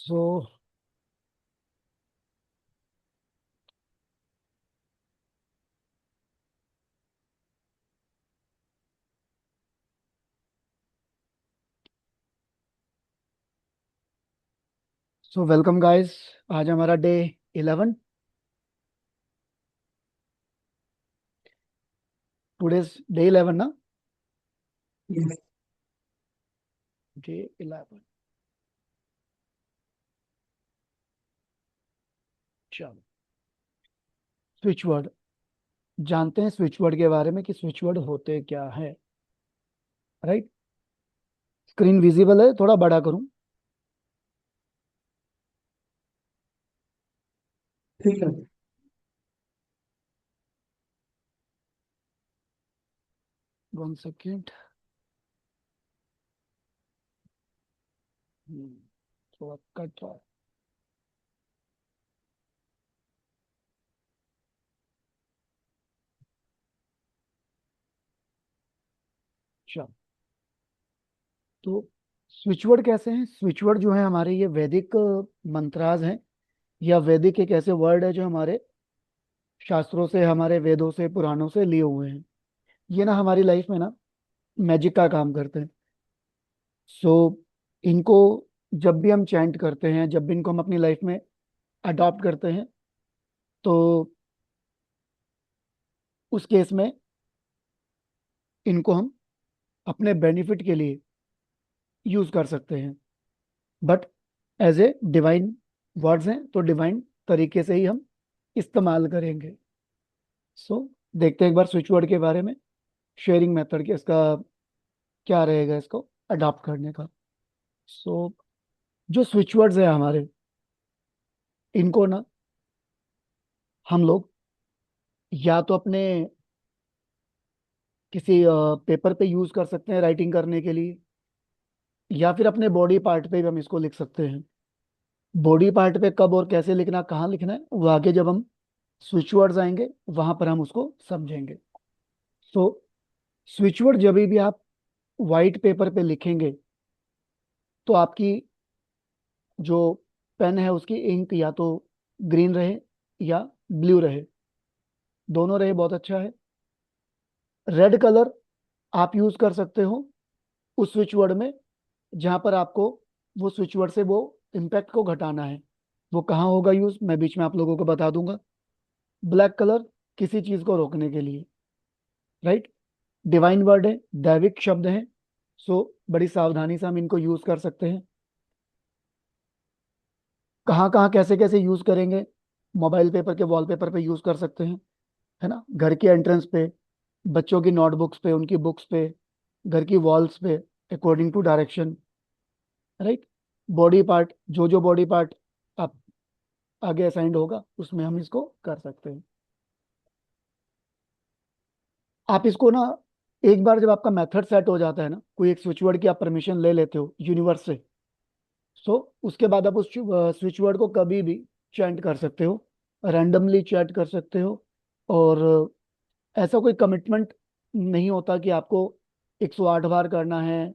So welcome guys. आज हमारा day 11। Today's day 11 ना। Yes. डे 11। चलो, स्विच वर्ड जानते हैं स्विच वर्ड के बारे में कि स्विच वर्ड होते क्या है। राइट। स्क्रीन विजिबल है, थोड़ा बड़ा करूं? ठीक है। 1 सेकेंड। थोड़ा कट रहा है। चलो, तो स्विच वर्ड कैसे हैं? स्विच वर्ड जो है हमारे ये वैदिक मंत्राज हैं, या वैदिक एक ऐसे वर्ड है जो हमारे शास्त्रों से, हमारे वेदों से, पुराणों से लिए हुए हैं। ये ना हमारी लाइफ में ना मैजिक का काम करते हैं। सो इनको जब भी हम चैंट करते हैं, जब भी इनको हम अपनी लाइफ में अडॉप्ट करते हैं, तो उस केस में इनको हम अपने बेनिफिट के लिए यूज कर सकते हैं। But as a divine words हैं, तो डिवाइन तरीके से ही हम इस्तेमाल करेंगे। सो देखते हैं एक बार स्विच वर्ड के बारे में, शेयरिंग मेथड के इसका क्या रहेगा इसको अडॉप्ट करने का। सो जो स्विच वर्ड्स है हमारे, इनको ना हम लोग या तो अपने किसी पेपर पे यूज कर सकते हैं राइटिंग करने के लिए, या फिर अपने बॉडी पार्ट पे भी हम इसको लिख सकते हैं। बॉडी पार्ट पे कब और कैसे लिखना, कहाँ लिखना है, वो आगे जब हम स्विच वर्ड्स आएंगे वहां पर हम उसको समझेंगे। सो स्विच वर्ड जब भी आप वाइट पेपर पे लिखेंगे, तो आपकी जो पेन है उसकी इंक या तो ग्रीन रहे या ब्लू रहे, दोनों रहे बहुत अच्छा है। रेड कलर आप यूज कर सकते हो उस स्विच वर्ड में जहां पर आपको वो स्विच वर्ड से वो इम्पैक्ट को घटाना है। वो कहाँ होगा यूज, मैं बीच में आप लोगों को बता दूंगा। ब्लैक कलर किसी चीज को रोकने के लिए। राइट। डिवाइन वर्ड है, दैविक शब्द हैं। सो बड़ी सावधानी से हम इनको यूज कर सकते हैं। कहाँ कहाँ कैसे कैसे यूज करेंगे? मोबाइल पेपर के वॉलपेपर पे यूज कर सकते हैं, है ना, घर के एंट्रेंस पे, बच्चों की नोटबुक्स पे, उनकी बुक्स पे, घर की वॉल्स पे, according to direction. Right. Body part, जो जो बॉडी पार्ट आप आगे असाइंड होगा उसमें हम इसको कर सकते हैं। आप इसको ना एक बार जब आपका मेथड सेट हो जाता है ना, कोई एक स्विच वर्ड की आप परमिशन ले लेते हो यूनिवर्स से, सो उसके बाद आप उस स्विच वर्ड को कभी भी चैंट कर सकते हो, रैंडमली चैट कर सकते हो। और ऐसा कोई कमिटमेंट नहीं होता कि आपको 108 बार करना है,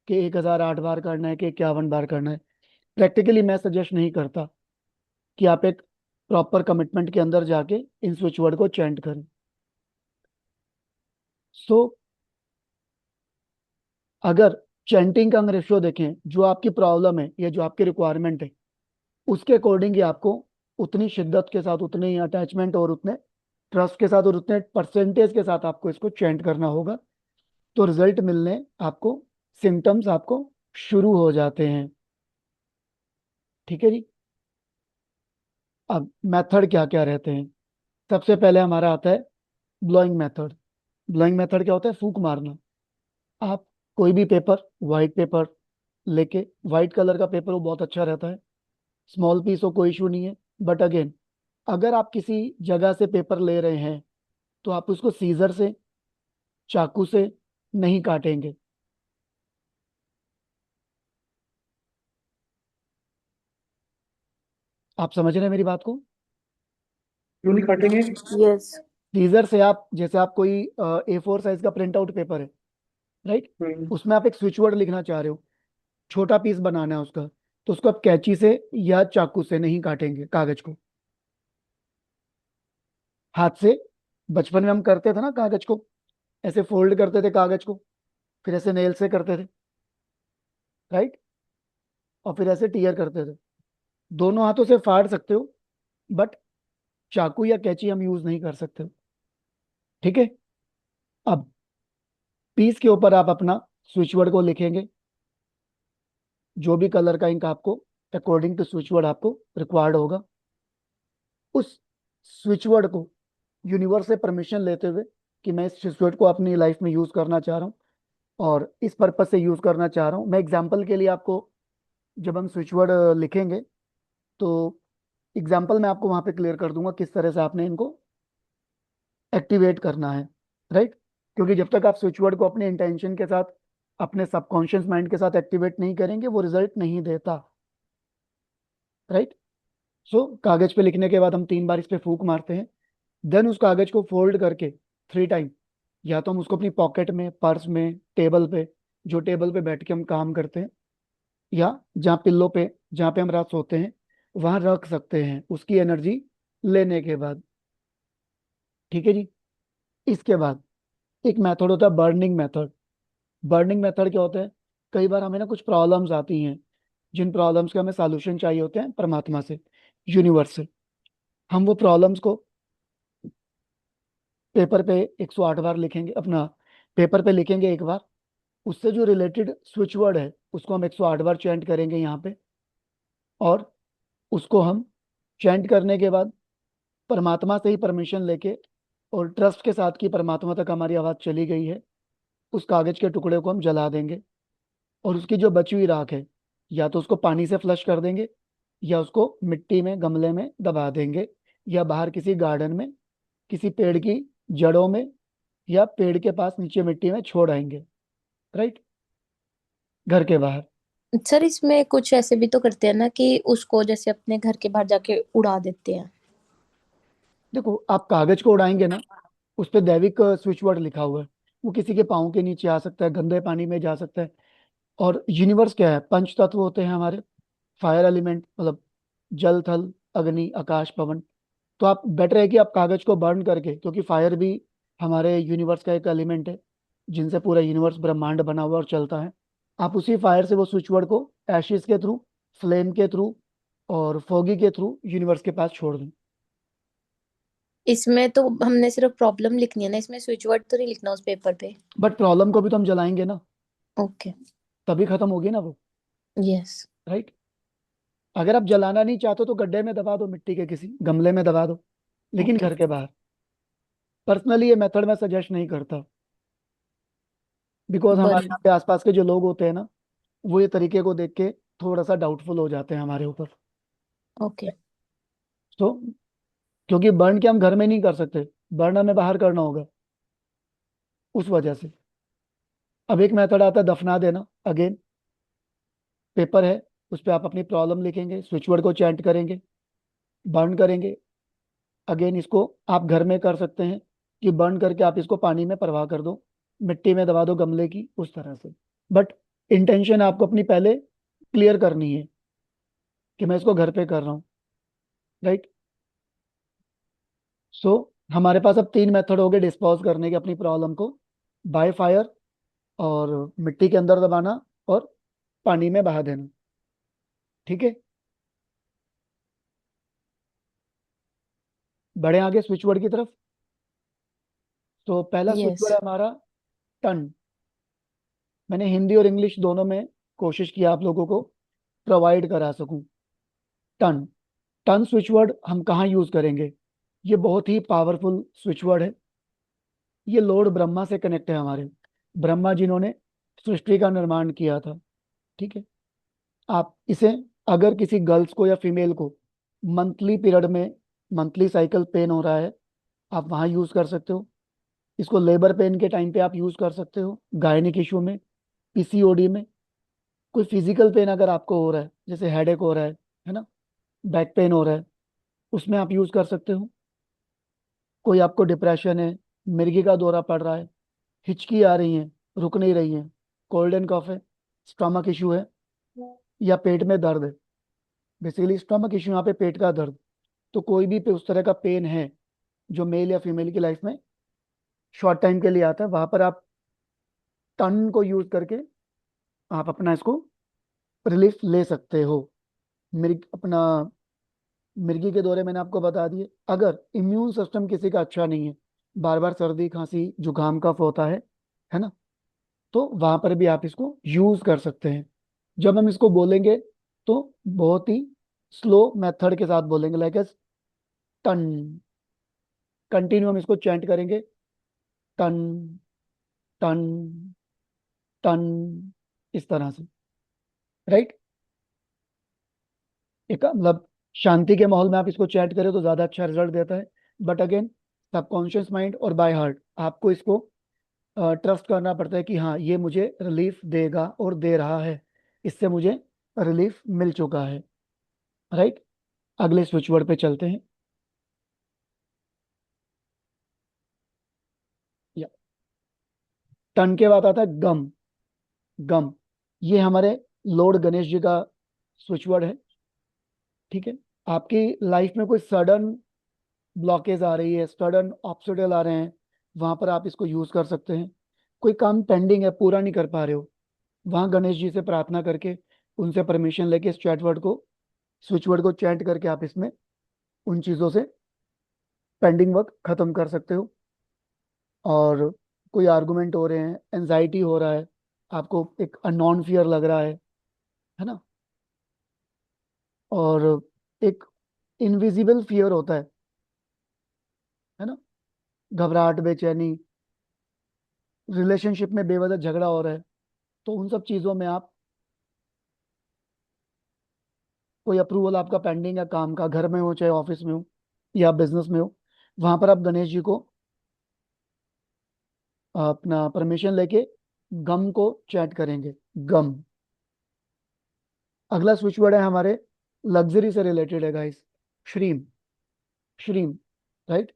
कि 1008 बार करना है, कि 51 बार करना है। प्रैक्टिकली मैं सजेस्ट नहीं करता कि आप एक प्रॉपर कमिटमेंट के अंदर जाके इन स्विच वर्ड को चैंट करें। सो अगर चैंटिंग का हम रेशियो देखें, जो आपकी प्रॉब्लम है या जो आपकी रिक्वायरमेंट है, उसके अकॉर्डिंग ही आपको उतनी शिद्दत के साथ, उतनी अटैचमेंट और उतने ट्रस्ट के साथ और उतने परसेंटेज के साथ आपको इसको चैंट करना होगा, तो रिजल्ट मिलने आपको, सिम्टम्स आपको शुरू हो जाते हैं। ठीक है जी। अब मेथड क्या क्या रहते हैं? सबसे पहले हमारा आता है ब्लोइंग मेथड। ब्लोइंग मेथड क्या होता है? फूंक मारना। आप कोई भी पेपर, व्हाइट पेपर लेके, व्हाइट कलर का पेपर वो बहुत अच्छा रहता है, स्मॉल पीस हो कोई इशू नहीं है। बट अगेन, अगर आप किसी जगह से पेपर ले रहे हैं तो आप उसको सीजर से, चाकू से नहीं काटेंगे। आप समझ रहे हैं मेरी बात को? क्यों नहीं काटेंगे? यस। सीजर से आप, जैसे आप कोई A4 साइज का प्रिंट आउट पेपर है, राइट, हम्म। उसमें आप एक स्विच वर्ड लिखना चाह रहे हो, छोटा पीस बनाना है उसका, तो उसको आप कैंची से या चाकू से नहीं काटेंगे कागज को, हाथ से। बचपन में हम करते थे ना कागज को, ऐसे फोल्ड करते थे कागज को, फिर ऐसे नेल से करते थे, राइट, और फिर ऐसे टीयर करते थे। दोनों हाथों से फाड़ सकते हो, बट चाकू या कैंची हम यूज नहीं कर सकते। ठीक है। अब पीस के ऊपर आप अपना स्विच वर्ड को लिखेंगे, जो भी कलर का इंक आपको अकॉर्डिंग टू स्विच वर्ड आपको रिक्वायर्ड होगा। उस स्विच वर्ड को यूनिवर्स से परमिशन लेते हुए कि मैं इस स्विच वर्ड को अपनी लाइफ में यूज करना चाह रहा हूँ और इस पर्पज से यूज करना चाह रहा हूँ। मैं एग्जांपल के लिए आपको, जब हम स्विच वर्ड लिखेंगे तो एग्जांपल मैं आपको वहां पे क्लियर कर दूंगा किस तरह से आपने इनको एक्टिवेट करना है, राइट। क्योंकि जब तक आप स्विच वर्ड को अपने इंटेंशन के साथ, अपने सबकॉन्शियस माइंड के साथ एक्टिवेट नहीं करेंगे, वो रिजल्ट नहीं देता, राइट। सो कागज पे लिखने के बाद हम 3 बार इस पे फूंक मारते हैं। देन उस कागज को फोल्ड करके 3 टाइम, या तो हम उसको अपनी पॉकेट में, पर्स में, टेबल पे, जो टेबल पे बैठ के हम काम करते हैं, या जहाँ पिल्लो पे, जहाँ पे हम रात सोते हैं, वहां रख सकते हैं उसकी एनर्जी लेने के बाद। ठीक है जी। इसके बाद एक मेथड होता है बर्निंग मेथड। बर्निंग मेथड क्या होता है? कई बार हमें ना कुछ प्रॉब्लम्स आती हैं, जिन प्रॉब्लम्स के हमें सॉल्यूशन चाहिए होते हैं परमात्मा से, यूनिवर्स से। हम वो प्रॉब्लम्स को पेपर पे 108 बार लिखेंगे, अपना पेपर पे लिखेंगे एक बार, उससे जो रिलेटेड स्विच वर्ड है उसको हम 108 बार चैंट करेंगे यहाँ पे, और उसको हम चैंट करने के बाद परमात्मा से ही परमिशन लेके और ट्रस्ट के साथ कि परमात्मा तक हमारी आवाज़ चली गई है, उस कागज के टुकड़े को हम जला देंगे। और उसकी जो बची हुई राख है, या तो उसको पानी से फ्लश कर देंगे, या उसको मिट्टी में गमले में दबा देंगे, या बाहर किसी गार्डन में, किसी पेड़ की जड़ों में, या पेड़ के पास नीचे मिट्टी में छोड़ आएंगे, राइट, घर के बाहर। सर इसमें कुछ ऐसे भी तो करते हैं ना कि उसको जैसे अपने घर के बाहर जाके उड़ा देते हैं। देखो, आप कागज को उड़ाएंगे ना, उस पर दैविक स्विच वर्ड लिखा हुआ है, वो किसी के पाँव के नीचे आ सकता है, गंदे पानी में जा सकता है। और यूनिवर्स क्या है? पंच तत्व होते हैं हमारे, फायर एलिमेंट, मतलब जल, थल, अग्नि, आकाश, पवन। तो आप बेटर है कि आप कागज को बर्न करके, क्योंकि फायर भी हमारे यूनिवर्स का एक एलिमेंट है, जिनसे पूरा यूनिवर्स ब्रह्मांड बना हुआ और चलता है। आप उसी फायर से वो स्विच वर्ड को एशिस के थ्रू, फ्लेम के थ्रू और फोगी के थ्रू यूनिवर्स के पास छोड़ दें। इसमें तो हमने सिर्फ प्रॉब्लम लिखनी है ना, इसमें स्विच वर्ड तो नहीं लिखना उस पेपर पे। बट प्रॉब्लम को भी तो हम जलाएंगे ना, ओके। तभी खत्म होगी ना वो, यस। राइट। अगर आप जलाना नहीं चाहते तो गड्ढे में दबा दो, मिट्टी के किसी गमले में दबा दो, लेकिन ओके। घर के बाहर। पर्सनली ये मेथड मैं सजेस्ट नहीं करता, बिकॉज हमारे बर्न। यहाँ पे आसपास के जो लोग होते हैं ना, वो ये तरीके को देख के थोड़ा सा डाउटफुल हो जाते हैं हमारे ऊपर। ओके। तो क्योंकि बर्न के हम घर में नहीं कर सकते, बर्न हमें बाहर करना होगा, उस वजह से। अब एक मेथड आता है दफना देना। अगेन पेपर है, उस पर आप अपनी प्रॉब्लम लिखेंगे, स्विच वर्ड को चैंट करेंगे, बर्न करेंगे। अगेन इसको आप घर में कर सकते हैं कि बर्न करके आप इसको पानी में प्रवाह कर दो, मिट्टी में दबा दो गमले की, उस तरह से। बट इंटेंशन आपको अपनी पहले क्लियर करनी है कि मैं इसको घर पे कर रहा हूँ, राइट। सो हमारे पास अब 3 मेथड हो गए डिस्पोज करने के अपनी प्रॉब्लम को: बाय फायर, और मिट्टी के अंदर दबाना, और पानी में बहा देना। ठीक है। बढ़े आगे स्विच वर्ड की तरफ। तो पहला स्विच यस। वर्ड है हमारा टन। मैंने हिंदी और इंग्लिश दोनों में कोशिश किया आप लोगों को प्रोवाइड करा सकूं। टन। टन स्विच वर्ड हम कहाँ यूज करेंगे? ये बहुत ही पावरफुल स्विच वर्ड है। ये लॉर्ड ब्रह्मा से कनेक्ट है हमारे, ब्रह्मा जिन्होंने सृष्टि का निर्माण किया था। ठीक है। आप इसे, अगर किसी गर्ल्स को या फीमेल को मंथली पीरियड में, मंथली साइकिल पेन हो रहा है, आप वहां यूज कर सकते हो। इसको लेबर पेन के टाइम पे आप यूज कर सकते हो, गायनिक इशू में, पीसीओडी में। कोई फिजिकल पेन अगर आपको हो रहा है, जैसे हेडेक हो रहा है ना, बैक पेन हो रहा है, उसमें आप यूज कर सकते हो। कोई आपको डिप्रेशन है, मिर्गी का दौरा पड़ रहा है, हिचकी आ रही है, रुक नहीं रही है, कोल्ड एंड कफ है, स्टमक इशू है, या पेट में दर्द है, बेसिकली स्टमक इश्यू, यहाँ पे पेट का दर्द, तो कोई भी उस तरह का पेन है जो मेल या फीमेल की लाइफ में शॉर्ट टाइम के लिए आता है, वहां पर आप टन को यूज करके आप अपना इसको रिलीफ ले सकते हो। अपना मिर्गी के दौरे मैंने आपको बता दिए। अगर इम्यून सिस्टम किसी का अच्छा नहीं है, बार बार सर्दी खांसी जुकाम कफ होता है ना, तो वहां पर भी आप इसको यूज कर सकते हैं। जब हम इसको बोलेंगे तो बहुत ही स्लो मेथड के साथ बोलेंगे, लाइक एस टन, कंटिन्यू हम इसको चैंट करेंगे, टन टन टन, इस तरह से, राइट। एक मतलब शांति के माहौल में आप इसको चैंट करें तो ज्यादा अच्छा रिजल्ट देता है। बट अगेन, सबकॉन्शियस माइंड और बाय हार्ट आपको इसको ट्रस्ट करना पड़ता है कि हाँ ये मुझे रिलीफ देगा और दे रहा है, इससे मुझे रिलीफ मिल चुका है, राइट। अगले स्विच वर्ड पे चलते हैं। या टन के बाद आता है गम। गम, ये हमारे लॉर्ड गणेश जी का स्विच वर्ड है, ठीक है। आपकी लाइफ में कोई सडन ब्लॉकेज आ रही है, सडन ऑब्स्टेकल आ रहे हैं, वहां पर आप इसको यूज कर सकते हैं। कोई काम पेंडिंग है, पूरा नहीं कर पा रहे हो, वहां गणेश जी से प्रार्थना करके उनसे परमिशन लेके इस चैट वर्ड को, स्विच वर्ड को चैंट करके आप इसमें उन चीजों से पेंडिंग वर्क खत्म कर सकते हो। और कोई आर्गुमेंट हो रहे हैं, एनजाइटी हो रहा है, आपको एक अननोन फियर लग रहा है ना, और एक इनविजिबल फियर होता है ना, घबराहट बेचैनी, रिलेशनशिप में बेवजह झगड़ा हो रहा है, तो उन सब चीजों में आप, कोई अप्रूवल आपका पेंडिंग है काम का, घर में हो चाहे ऑफिस में हो या बिजनेस में हो, वहां पर आप गणेश जी को अपना परमिशन लेके गम को चैट करेंगे, गम। अगला स्विच वर्ड है हमारे लग्जरी से रिलेटेड है गाइस, श्रीम। श्रीम, राइट।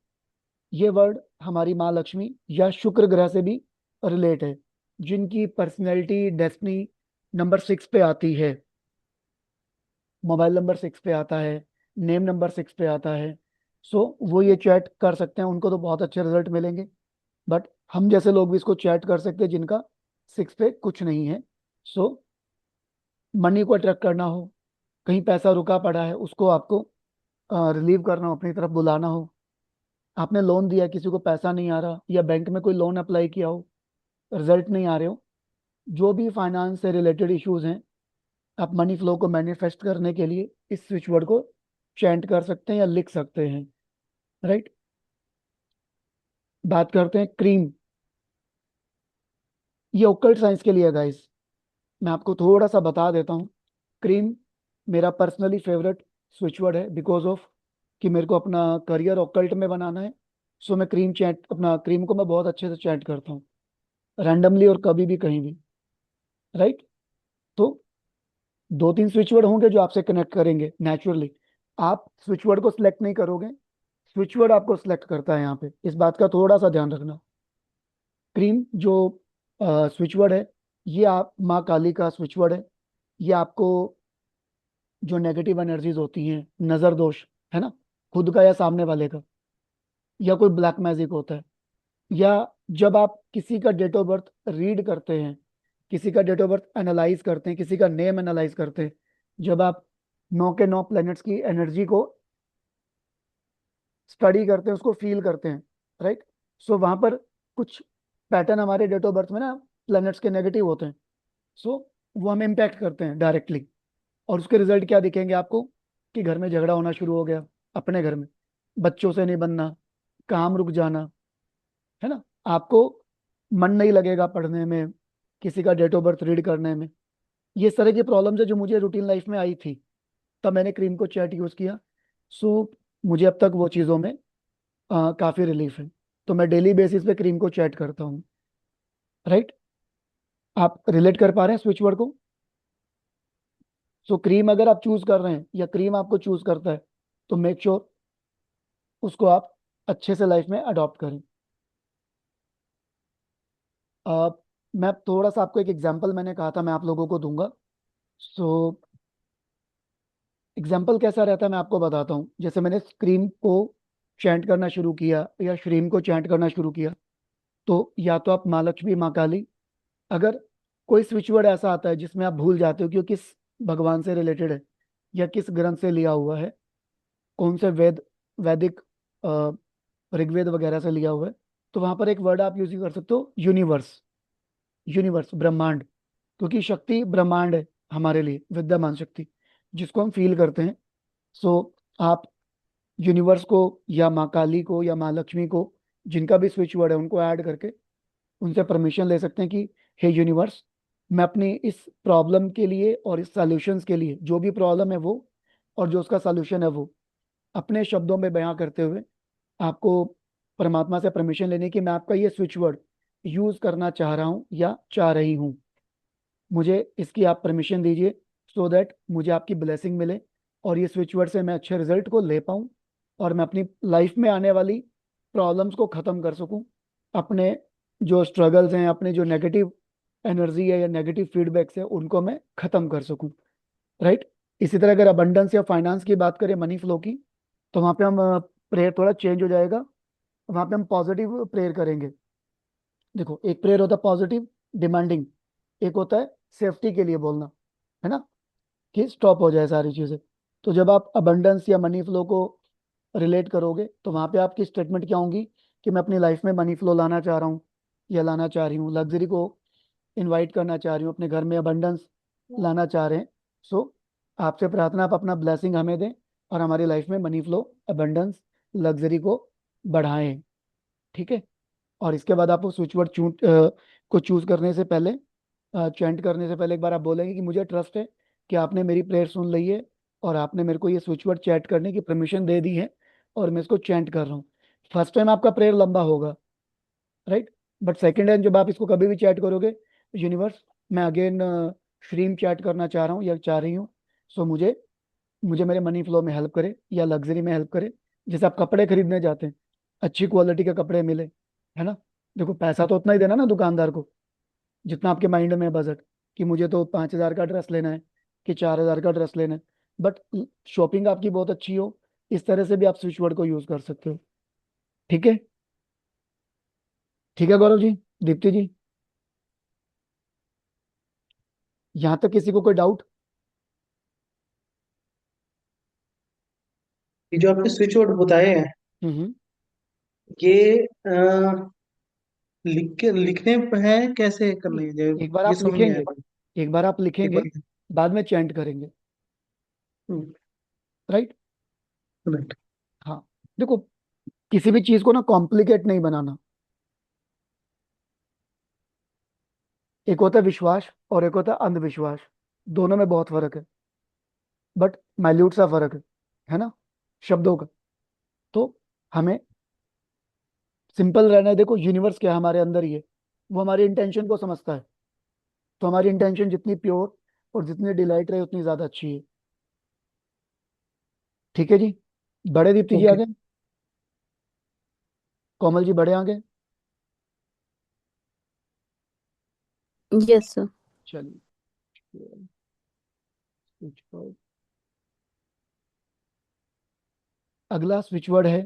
ये वर्ड हमारी माँ लक्ष्मी या शुक्र ग्रह से भी रिलेट है, जिनकी पर्सनैलिटी डेस्टिनी नंबर 6 पे आती है, मोबाइल नंबर 6 पे आता है, नेम नंबर 6 पे आता है। सो वो ये चैट कर सकते हैं, उनको तो बहुत अच्छे रिजल्ट मिलेंगे। बट हम जैसे लोग भी इसको चैट कर सकते हैं जिनका 6 पे कुछ नहीं है। सो मनी को अट्रैक्ट करना हो, कहीं पैसा रुका पड़ा है उसको आपको रिलीव करना हो, अपनी तरफ बुलाना हो, आपने लोन दिया किसी को पैसा नहीं आ रहा, या बैंक में कोई लोन अप्लाई किया हो रिजल्ट नहीं आ रहे हो, जो भी फाइनेंस से रिलेटेड इश्यूज हैं, आप मनी फ्लो को मैनिफेस्ट करने के लिए इस स्विच वर्ड को चैंट कर सकते हैं या लिख सकते हैं, राइट। बात करते हैं क्रीम। ये ओकल्ट साइंस के लिए गाइस, मैं आपको थोड़ा सा बता देता हूँ। क्रीम मेरा पर्सनली फेवरेट स्विच वर्ड है, बिकॉज ऑफ कि मेरे को अपना करियर ओकल्ट में बनाना है। सो मैं क्रीम चैट, अपना क्रीम को मैं बहुत अच्छे से चैट करता हूँ, रैंडमली और कभी भी कहीं भी, राइट। तो दो तीन स्विच वर्ड होंगे जो आपसे कनेक्ट करेंगे नेचुरली, आप स्विच वर्ड को सिलेक्ट नहीं करोगे, स्विच वर्ड आपको सिलेक्ट करता है यहाँ पे, इस बात का थोड़ा सा ध्यान रखना। क्रीम जो स्विच वर्ड है, ये आप माँ काली का स्विच वर्ड है। ये आपको जो नेगेटिव एनर्जीज होती हैं, नजर दोष, है ना, खुद का या सामने वाले का, या कोई ब्लैक मैजिक होता है, या जब आप किसी का डेट ऑफ बर्थ रीड करते हैं, किसी का डेट ऑफ बर्थ एनालाइज करते हैं, किसी का नेम एनालाइज करते हैं, जब आप 9 के 9 प्लैनेट्स की एनर्जी को स्टडी करते हैं, उसको फील करते हैं, राइट। सो वहां पर कुछ पैटर्न हमारे डेट ऑफ बर्थ में ना प्लैनेट्स के नेगेटिव होते हैं। सो वो हमें इम्पैक्ट करते हैं डायरेक्टली, और उसके रिजल्ट क्या दिखेंगे आपको, कि घर में झगड़ा होना शुरू हो गया, अपने घर में बच्चों से नहीं बनना, काम रुक जाना, है ना, आपको मन नहीं लगेगा पढ़ने में, किसी का डेट ऑफ बर्थ रीड करने में। ये इस तरह की प्रॉब्लम्स है जो मुझे रूटीन लाइफ में आई थी, तब मैंने क्रीम को चैट यूज किया। सो मुझे अब तक वो चीज़ों में काफ़ी रिलीफ है, तो मैं डेली बेसिस पे क्रीम को चैट करता हूँ, राइट। आप रिलेट कर पा रहे हैं स्विच वर्ड को। सो क्रीम अगर आप चूज कर रहे हैं या क्रीम आपको चूज करता है, तो मेक श्योर उसको आप अच्छे से लाइफ में अडॉप्ट करें। अ, मैं थोड़ा सा आपको एक एग्जांपल मैंने कहा था मैं आप लोगों को दूंगा। सो एग्जाम्पल कैसा रहता है मैं आपको बताता हूँ। जैसे मैंने स्क्रीम को चैंट करना शुरू किया या श्रीम को चैंट करना शुरू किया, तो या तो आप माँ लक्ष्मी माँ काली, अगर कोई स्विच वर्ड ऐसा आता है जिसमें आप भूल जाते हो कि वो किस भगवान से रिलेटेड है या किस ग्रंथ से लिया हुआ है, कौन से वैदिक ऋग्वेद वगैरह से लिया हुआ है, तो वहां पर एक वर्ड आप यूज कर सकते हो, यूनिवर्स। यूनिवर्स ब्रह्मांड, क्योंकि शक्ति ब्रह्मांड है हमारे लिए, विद्यमान शक्ति जिसको हम फील करते हैं। सो आप यूनिवर्स को या माँ काली को या माँ लक्ष्मी को, जिनका भी स्विच वर्ड है, उनको ऐड करके उनसे परमिशन ले सकते हैं कि हे यूनिवर्स, मैं अपनी इस प्रॉब्लम के लिए और इस सॉल्यूशंस के लिए, जो भी प्रॉब्लम है वो और जो उसका सॉल्यूशन है वो, अपने शब्दों में बयां करते हुए आपको परमात्मा से परमिशन लेने की, मैं आपका ये स्विच वर्ड यूज करना चाह रहा हूँ या चाह रही हूँ, मुझे इसकी आप परमिशन दीजिए, सो दैट मुझे आपकी ब्लेसिंग मिले और ये स्विच वर्ड से मैं अच्छे रिजल्ट को ले पाऊँ और मैं अपनी लाइफ में आने वाली प्रॉब्लम्स को ख़त्म कर सकूँ, अपने जो स्ट्रगल्स हैं, अपने जो नेगेटिव एनर्जी है या नेगेटिव फीडबैक्स है, उनको मैं ख़त्म कर सकूँ। राइट। इसी तरह अगर अबंडेंस या फाइनेंस की बात करें, मनी फ्लो की, तो वहाँ पे हम प्रेयर थोड़ा चेंज हो जाएगा। वहाँ पे हम पॉजिटिव प्रेयर करेंगे। देखो, एक प्रेयर होता है पॉजिटिव डिमांडिंग, एक होता है सेफ्टी के लिए बोलना, है ना, कि स्टॉप हो जाए सारी चीजें। तो जब आप अबंडेंस या मनी फ्लो को रिलेट करोगे, तो वहां पे आपकी स्टेटमेंट क्या होंगी कि मैं अपनी लाइफ में मनी फ्लो लाना चाह रहा हूँ या लाना चाह रही हूँ, लग्जरी को इनवाइट करना चाह रही हूँ, अपने घर में अबंडेंस लाना चाह रहे हैं। सो आपसे प्रार्थना, आप अपना ब्लेसिंग हमें दें और हमारी लाइफ में मनी फ्लो, अबंडेंस, लग्जरी को बढ़ाएं। ठीक है। और इसके बाद आप वो स्विच वर्ड को चूज करने से पहले, चैंट करने से पहले, एक बार आप बोलेंगे कि मुझे ट्रस्ट है कि आपने मेरी प्रेयर सुन ली है और आपने मेरे को ये स्विच वर्ड चैट करने की परमिशन दे दी है और मैं इसको चैंट कर रहा हूँ। फर्स्ट टाइम आपका प्रेयर लंबा होगा, राइट, बट सेकेंड टाइम जब आप इसको कभी भी चैट करोगे, यूनिवर्स, मैं अगेन स्ट्रीम चैट करना चाह रहा हूँ या चाह रही हूँ, सो मुझे मुझे मेरे मनी फ्लो में हेल्प करे या लग्जरी में हेल्प करे। जैसे आप कपड़े खरीदने जाते हैं, अच्छी क्वालिटी के कपड़े मिले, है ना, देखो पैसा तो उतना ही देना ना दुकानदार को जितना आपके माइंड में बजट, कि मुझे तो 5,000 का ड्रेस लेना है कि 4,000 का ड्रेस लेना है, बट शॉपिंग आपकी बहुत अच्छी हो, इस तरह से भी आप स्विच वर्ड को यूज कर सकते हो। ठीक है। ठीक है गौरव जी, दीप्ति जी, यहाँ तक किसी को कोई डाउट? ये जो आपने स्विच वर्ड बताए हैं, हम्म। ये लिखने पे है, कैसे करने नहीं, हैं? एक बार ये आप समझ नहीं आया लिखेंगे, भाई। एक बार आप एक लिखेंगे, बार। बाद में चैंट करेंगे। राइट। करेक्ट। हाँ। देखो, किसी भी चीज को ना कॉम्प्लिकेट नहीं बनाना। एक होता है विश्वास और एक होता है अंधविश्वास, दोनों में बहुत फर्क है, बट माइल्यूट सा फर्क है ना, शब्दों का। तो हमें सिंपल रहना है। देखो, यूनिवर्स क्या है, हमारे अंदर ही है, वो हमारी इंटेंशन को समझता है। तो हमारी इंटेंशन जितनी प्योर और जितनी डिलाइट रहे, उतनी ज्यादा अच्छी है। ठीक है जी। बड़े दीप्ति जी ओके। आगे, कोमल जी बड़े आगे। Yes sir. चलिए, स्विच वर्ड, अगला स्विच वर्ड है।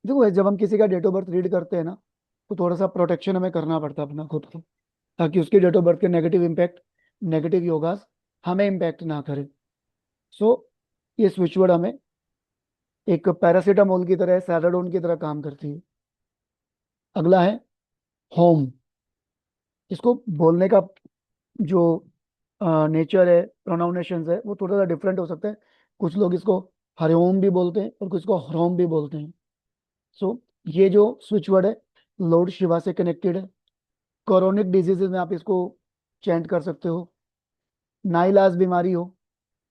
देखो, जब हम किसी का डेट ऑफ बर्थ रीड करते हैं ना, तो थोड़ा सा प्रोटेक्शन हमें करना पड़ता है अपना खुद को, ताकि उसके डेट ऑफ बर्थ के नेगेटिव इम्पैक्ट, नेगेटिव योगास हमें इम्पैक्ट ना करे। सो ये स्विच वर्ड हमें एक पैरासीटामोल की तरह, सैराडोन की तरह काम करती है। अगला है होम। इसको बोलने का जो नेचर है, प्रोनाउंसिएशन है, वो थोड़ा सा डिफरेंट हो सकता है। कुछ लोग इसको हरिओम भी बोलते हैं और कुछ को हरोम भी बोलते हैं। सो ये जो स्विच वर्ड है, लॉर्ड शिवा से कनेक्टेड है। क्रोनिक डिजीजेज में आप इसको चैंट कर सकते हो। नाइलाज बीमारी हो,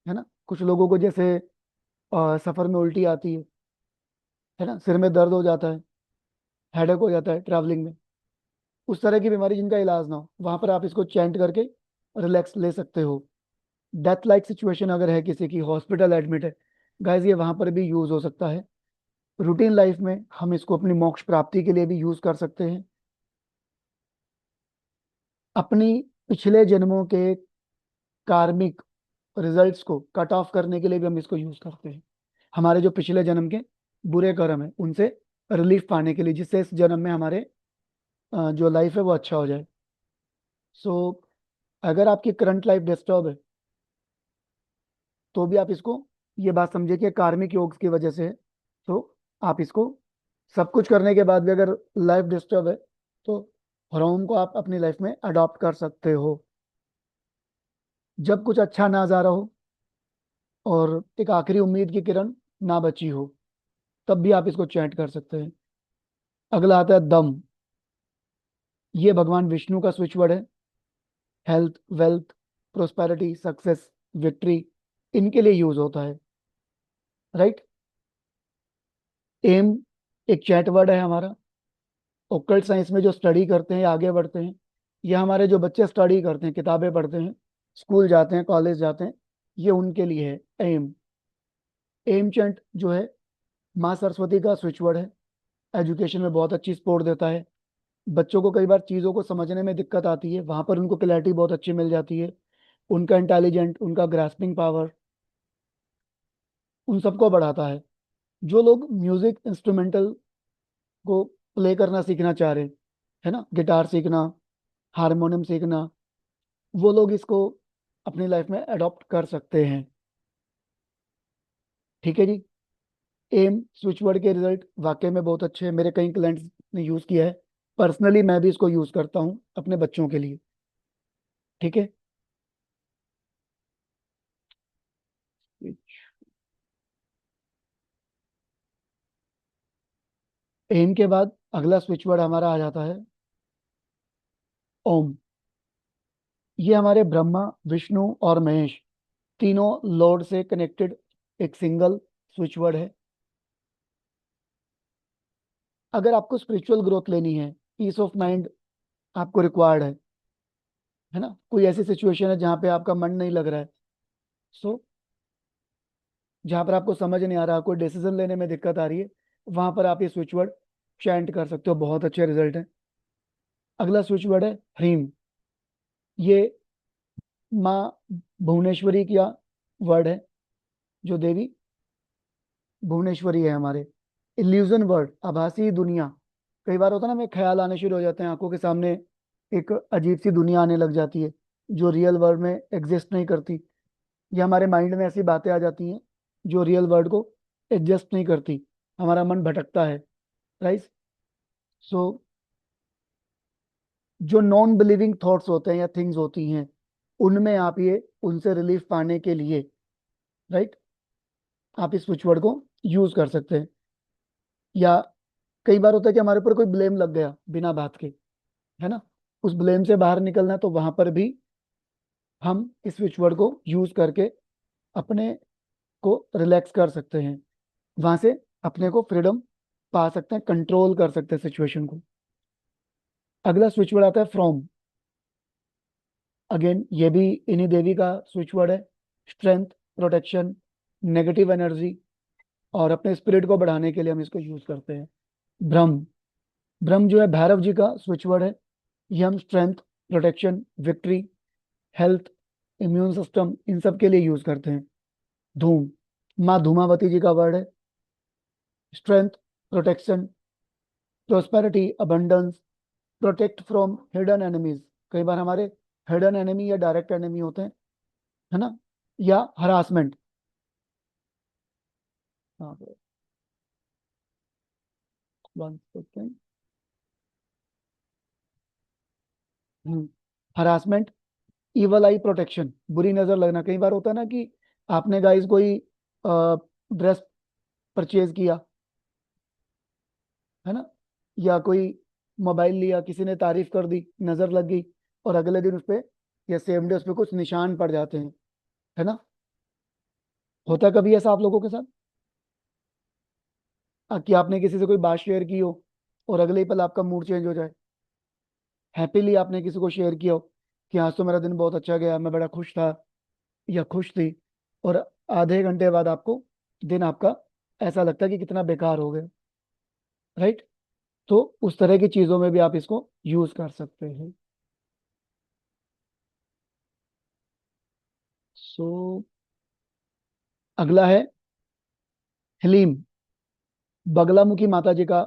है ना, कुछ लोगों को जैसे सफर में उल्टी आती है ना, सिर में दर्द हो जाता है, हेडेक हो जाता है ट्रैवलिंग में, उस तरह की बीमारी जिनका इलाज ना हो, वहां पर आप इसको चैंट करके रिलैक्स ले सकते हो। डेथ लाइक सिचुएशन अगर है, किसी की हॉस्पिटल एडमिट है, गाइज, ये वहां पर भी यूज हो सकता है। रूटीन लाइफ में हम इसको अपनी मोक्ष प्राप्ति के लिए भी यूज कर सकते हैं। अपनी पिछले जन्मों के कार्मिक रिजल्ट्स को कट ऑफ करने के लिए भी हम इसको यूज करते हैं। हमारे जो पिछले जन्म के बुरे कर्म है उनसे रिलीफ पाने के लिए, जिससे इस जन्म में हमारे जो लाइफ है वो अच्छा हो जाए। सो अगर आपकी करंट लाइफ डिस्टर्ब है तो भी आप इसको ये बात समझिए कि कार्मिक योग की वजह से है। तो आप इसको सब कुछ करने के बाद भी अगर लाइफ डिस्टर्ब है तो होम को आप अपनी लाइफ में अडॉप्ट कर सकते हो। जब कुछ अच्छा ना जा रहा हो और एक आखिरी उम्मीद की किरण ना बची हो, तब भी आप इसको चैंट कर सकते हैं। अगला आता है दम। ये भगवान विष्णु का स्विच वर्ड है। Health, wealth, prosperity, success, victory, इनके लिए यूज होता है। राइट। एम एक चैट वर्ड है हमारा। ओकल्ट साइंस में जो स्टडी करते हैं, आगे बढ़ते हैं, या हमारे जो बच्चे स्टडी करते हैं, किताबें पढ़ते हैं, स्कूल जाते हैं, कॉलेज जाते हैं, ये उनके लिए है एम। एम चैंट जो है माँ सरस्वती का स्विच वर्ड है। एजुकेशन में बहुत अच्छी सपोर्ट देता है। बच्चों को कई बार चीज़ों को समझने में दिक्कत आती है, वहां पर उनको क्लैरिटी बहुत अच्छी मिल जाती है। उनका इंटेलिजेंट, उनका ग्रास्पिंग पावर, उन सबको बढ़ाता है। जो लोग म्यूजिक इंस्ट्रूमेंटल को प्ले करना सीखना चाह रहे हैं, है ना, गिटार सीखना, हारमोनियम सीखना, वो लोग इसको अपनी लाइफ में अडॉप्ट कर सकते हैं। ठीक है जी। एम स्विच वर्ड के रिजल्ट वाकई में बहुत अच्छे हैं। मेरे कई क्लाइंट्स ने यूज किया है। पर्सनली मैं भी इसको यूज करता हूँ अपने बच्चों के लिए। ठीक है। एम के बाद अगला स्विच वर्ड हमारा आ जाता है ओम। ये हमारे ब्रह्मा, विष्णु और महेश तीनों लॉर्ड से कनेक्टेड एक सिंगल स्विच वर्ड है। अगर आपको स्पिरिचुअल ग्रोथ लेनी है, पीस ऑफ माइंड आपको रिक्वायर्ड है ना, कोई ऐसी सिचुएशन है जहाँ पे आपका मन नहीं लग रहा है, सो जहाँ पर आपको समझ नहीं आ रहा, कोई डिसीजन लेने में दिक्कत आ रही है, वहां पर आप ये स्विच वर्ड चैंट कर सकते हो, बहुत अच्छे रिजल्ट है। अगला स्विच वर्ड है ह्रीम। ये माँ भुवनेश्वरी का वर्ड है। जो देवी भुवनेश्वरी है हमारे। इल्यूजन वर्ड, आभासी दुनिया। कई बार होता है ना, हमें ख्याल आने शुरू हो जाते हैं, आंखों के सामने एक अजीब सी दुनिया आने लग जाती है जो रियल वर्ल्ड में एग्जिस्ट नहीं करती, या हमारे माइंड में ऐसी बातें आ जाती हैं जो रियल वर्ल्ड को एडजस्ट नहीं करती, हमारा मन भटकता है। राइट। सो जो नॉन बिलीविंग थॉट्स होते हैं या थिंग्स होती हैं, उनमें आप ये उनसे रिलीफ पाने के लिए, राइट, आप इस स्विच वर्ड को यूज कर सकते हैं। या कई बार होता है कि हमारे ऊपर कोई ब्लेम लग गया बिना बात के, है ना, उस ब्लेम से बाहर निकलना है, तो वहां पर भी हम इस स्विच वर्ड को यूज करके अपने को रिलैक्स कर सकते हैं, वहां से अपने को फ्रीडम पा सकते हैं, कंट्रोल कर सकते हैं सिचुएशन को। अगला स्विच वर्ड आता है फ्रॉम। अगेन ये भी इन्हीं देवी का स्विच वर्ड है। स्ट्रेंथ, प्रोटेक्शन, नेगेटिव एनर्जी, और अपने स्पिरिट को बढ़ाने के लिए हम इसको यूज करते हैं। ब्रह्म। ब्रह्म जो है भैरव जी का स्विच वर्ड है। ये हम strength, protection, victory, health, immune system, इन सब के लिए यूज करते हैं। धूम, माँ धूमावती जी का वर्ड है। Strength, protection, prosperity, abundance, protect from hidden enemies. कई बार हमारे हिडन एनिमी या डायरेक्ट एनिमी होते हैं, है ना, या harassment. One second. Harassment, evil आई प्रोटेक्शन, बुरी नजर लगना। कई बार होता है ना कि आपने गाइस कोई ड्रेस परचेज किया, है ना, या कोई मोबाइल लिया, किसी ने तारीफ कर दी, नजर लग गई, और अगले दिन उस पे या सेम डे उस पे कुछ निशान पड़ जाते हैं, है ना। होता है कभी ऐसा आप लोगों के साथ कि आपने किसी से कोई बात शेयर की हो और अगले ही पल आपका मूड चेंज हो जाए। हैप्पीली आपने किसी को शेयर किया हो कि आज तो मेरा दिन बहुत अच्छा गया, मैं बड़ा खुश था या खुश थी, और आधे घंटे बाद आपको दिन आपका ऐसा लगता है कि कितना बेकार हो गया। राइट। तो उस तरह की चीजों में भी आप इसको यूज कर सकते हैं। सो अगला है हलीम, बगलामुखी माता जी का